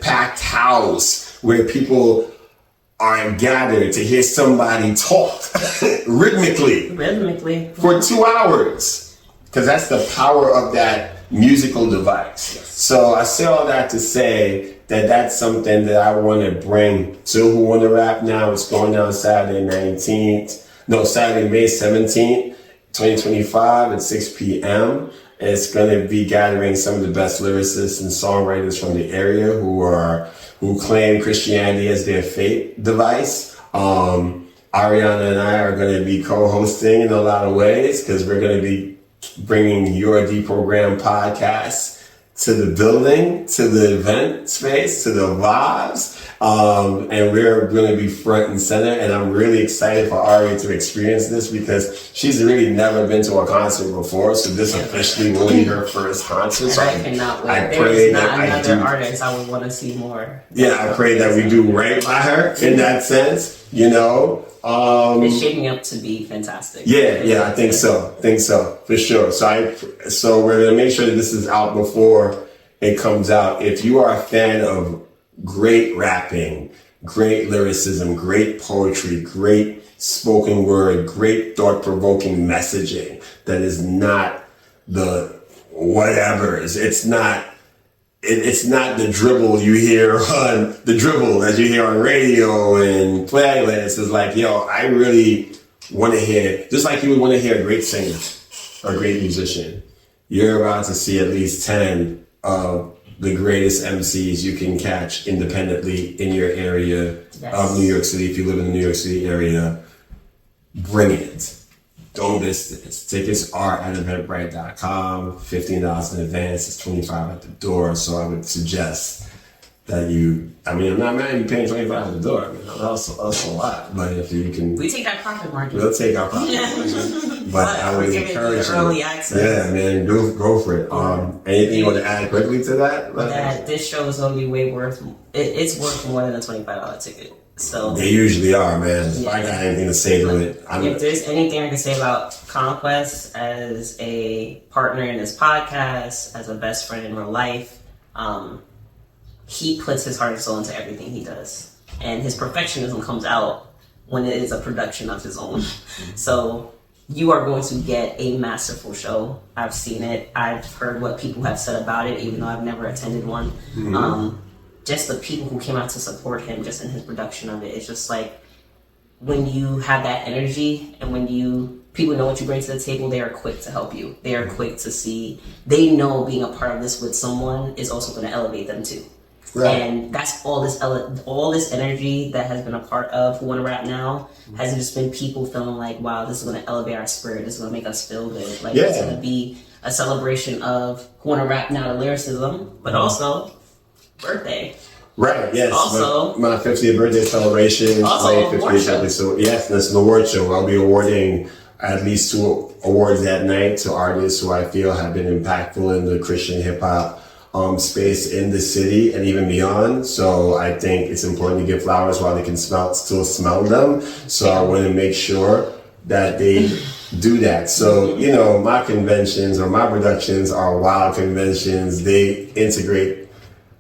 packed house where people are gathered to hear somebody talk rhythmically for 2 hours, because that's the power of that musical device. Yes. So I say all that to say that that's something that I want to bring to Who Wanna Rap Now. It's going down Saturday May 17th, 2025 at 6 p.m. It's going to be gathering some of the best lyricists and songwriters from the area who claim Christianity as their faith device. Ariana and I are going to be co-hosting in a lot of ways, because we're going to be bringing your Deprogrammed podcast to the building, to the event space, to the vibes. And we're going to be front and center. And I'm really excited for Ari to experience this, because she's really never been to a concert before. So this officially will be her first concert. So I cannot wait. There's not another artist I would want to see more. Yeah, I pray that we do right by her in that sense, you know. It's shaping up to be fantastic. Yeah, I think so, for sure. So we're gonna make sure that this is out before it comes out. If you are a fan of great rapping, great lyricism, great poetry, great spoken word, great thought-provoking messaging that is not the whatevers, it's not the dribble you hear on radio and playlists. It's like, yo, I really want to hear, just like you would want to hear a great singer or a great musician. You're about to see at least 10 of the greatest MCs you can catch independently in your area of New York City. If you live in the New York City area, bring it. Don't miss this. Tickets are at eventbrite.com. $15 in advance. It's $25 at the door. So I would suggest that I'm not mad at you paying $25 at the door. I mean, that's a lot. But if you can... We take that profit margin. We'll take our profit margin. But I would encourage you. Early access. Yeah, man. Go for it. Anything you want to add quickly to that? That this show is going to be way worth... It's worth more than a $25 ticket. So they usually are, man. If I got anything to say to it, if there's anything I can say about CONQUEST as a partner in this podcast, as a best friend in real life, he puts his heart and soul into everything he does, and his perfectionism comes out when it is a production of his own. So you are going to get a masterful show. I've seen it. I've heard what people have said about it, even though I've never attended one. Mm-hmm. Just the people who came out to support him just in his production of it. It's just like, when you have that energy and when people know what you bring to the table, they are quick to help you. They are quick to see, they know being a part of this with someone is also going to elevate them too. Right. And that's all this energy that has been a part of Who Wanna Rap Now has just been people feeling like, wow, this is going to elevate our spirit. This is going to make us feel good. Like it's going to be a celebration of Who Wanna Rap Now, the lyricism, but also birthday. Right, yes. Also, my 50th birthday celebration. Also, 50th episode. Yes, that's an award show. I'll be awarding at least 2 awards that night to artists who I feel have been impactful in the Christian hip hop space in the city and even beyond. So I think it's important to give flowers while they can still smell them. So I want to make sure that they do that. So, you know, my conventions or my productions are wild conventions. They integrate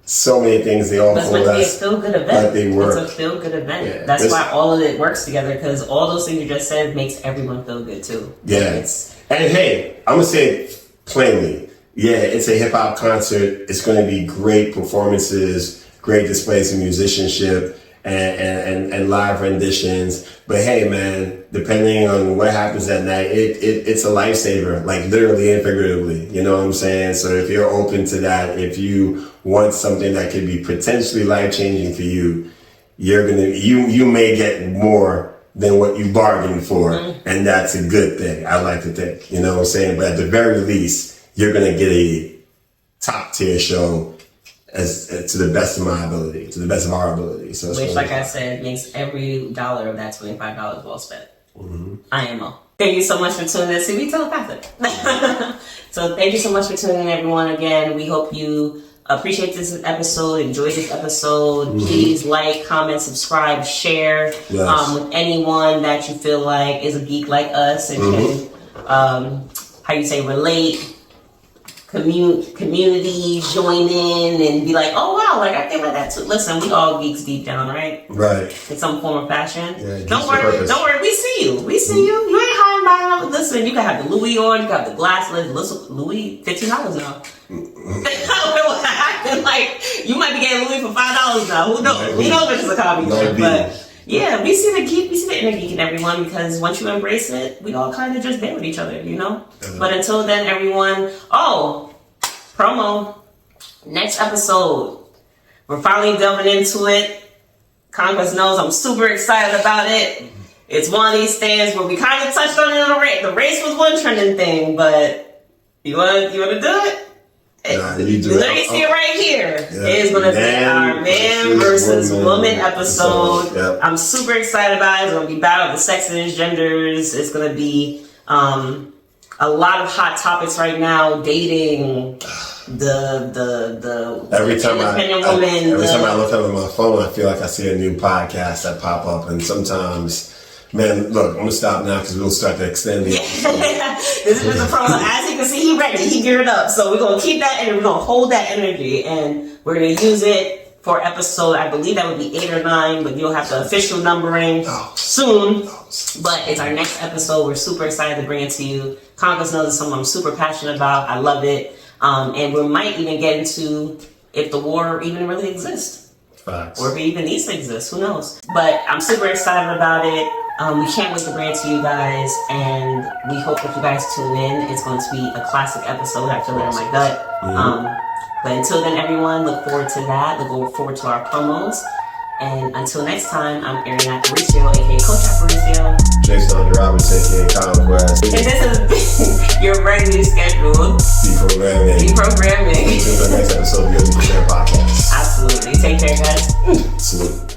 so many things. They all That's pull meant to be a us, feel-good event. but they work. It's a feel-good event. Yeah. That's why all of it works together, because all those things you just said makes everyone feel good too. Yeah. And hey, I'm gonna say it plainly. Yeah, it's a hip hop concert. It's going to be great performances, great displays of musicianship, and live renditions. But hey, man, depending on what happens that night, it's a lifesaver, like literally and figuratively. You know what I'm saying? So if you're open to that, if you want something that could be potentially life changing for you, you may get more than what you bargained for, and that's a good thing. I like to think. You know what I'm saying? But at the very least, you're going to get a top tier show as to the best of my ability, to the best of our ability. So which, like I said, makes every dollar of that $25 well spent. Mm-hmm. IMO. Thank you so much for tuning in. See, we telepathic. So thank you so much for tuning in, everyone. Again, we hope you appreciate this episode, enjoy this episode. Mm-hmm. Please like, comment, subscribe, share with anyone that you feel like is a geek like us and can, relate. community join in and be like, oh wow, like I think like that too. Listen, we all geeks deep down, right? Right. In some form or fashion. Yeah, don't worry, we see you. We see you. You ain't hiding behind it. Listen, you can have the Louis on, you can have the glasses. Listen, Louis, $15 now. Like, you might be getting Louis for $5 now. Who knows? Who knows if it's a copy trip? But yeah, we see the geek, we see the inner geek in everyone, because once you embrace it, we all kind of just there with each other, you know? But until then, everyone, promo, next episode, we're finally delving into it. Conquest knows I'm super excited about it. It's one of these stands where we kind of touched on it in the race. The race was one trending thing, but you want to do it? Nah, you do Let me see it right here. Yeah. It is going to be our man versus woman episode. Yep. I'm super excited about it. It's going to be battle of the sexes, genders. It's going to be a lot of hot topics right now. Dating, the every time independent woman. Every time I look up at my phone, I feel like I see a new podcast that pop up, and sometimes. Man, look, I'm gonna stop now because we'll start to extend the episode. This is the problem. As you can see, he ready, he geared up. So we're gonna keep that energy, we're gonna hold that energy, and we're gonna use it for episode, I believe that would be 8 or 9, but you'll have the official numbering soon. But it's our next episode. We're super excited to bring it to you. Conquest knows it's something I'm super passionate about. I love it. And we might even get into if the war even really exists. Facts. Or if it even needs to exist, who knows? But I'm super excited about it. We can't wait to bring it to you guys, and we hope that you guys tune in. It's going to be a classic episode. I feel it in my gut. But until then, everyone, look forward to that. Look forward to our promos. And until next time, I'm Erin Aparicio, aka Coach Aparicio. Jason Roberts, aka Conquest. And this has been your regularly scheduled Deprogrammed. Until the next episode of the Share Podcast. Absolutely. Take care, guys. Salute.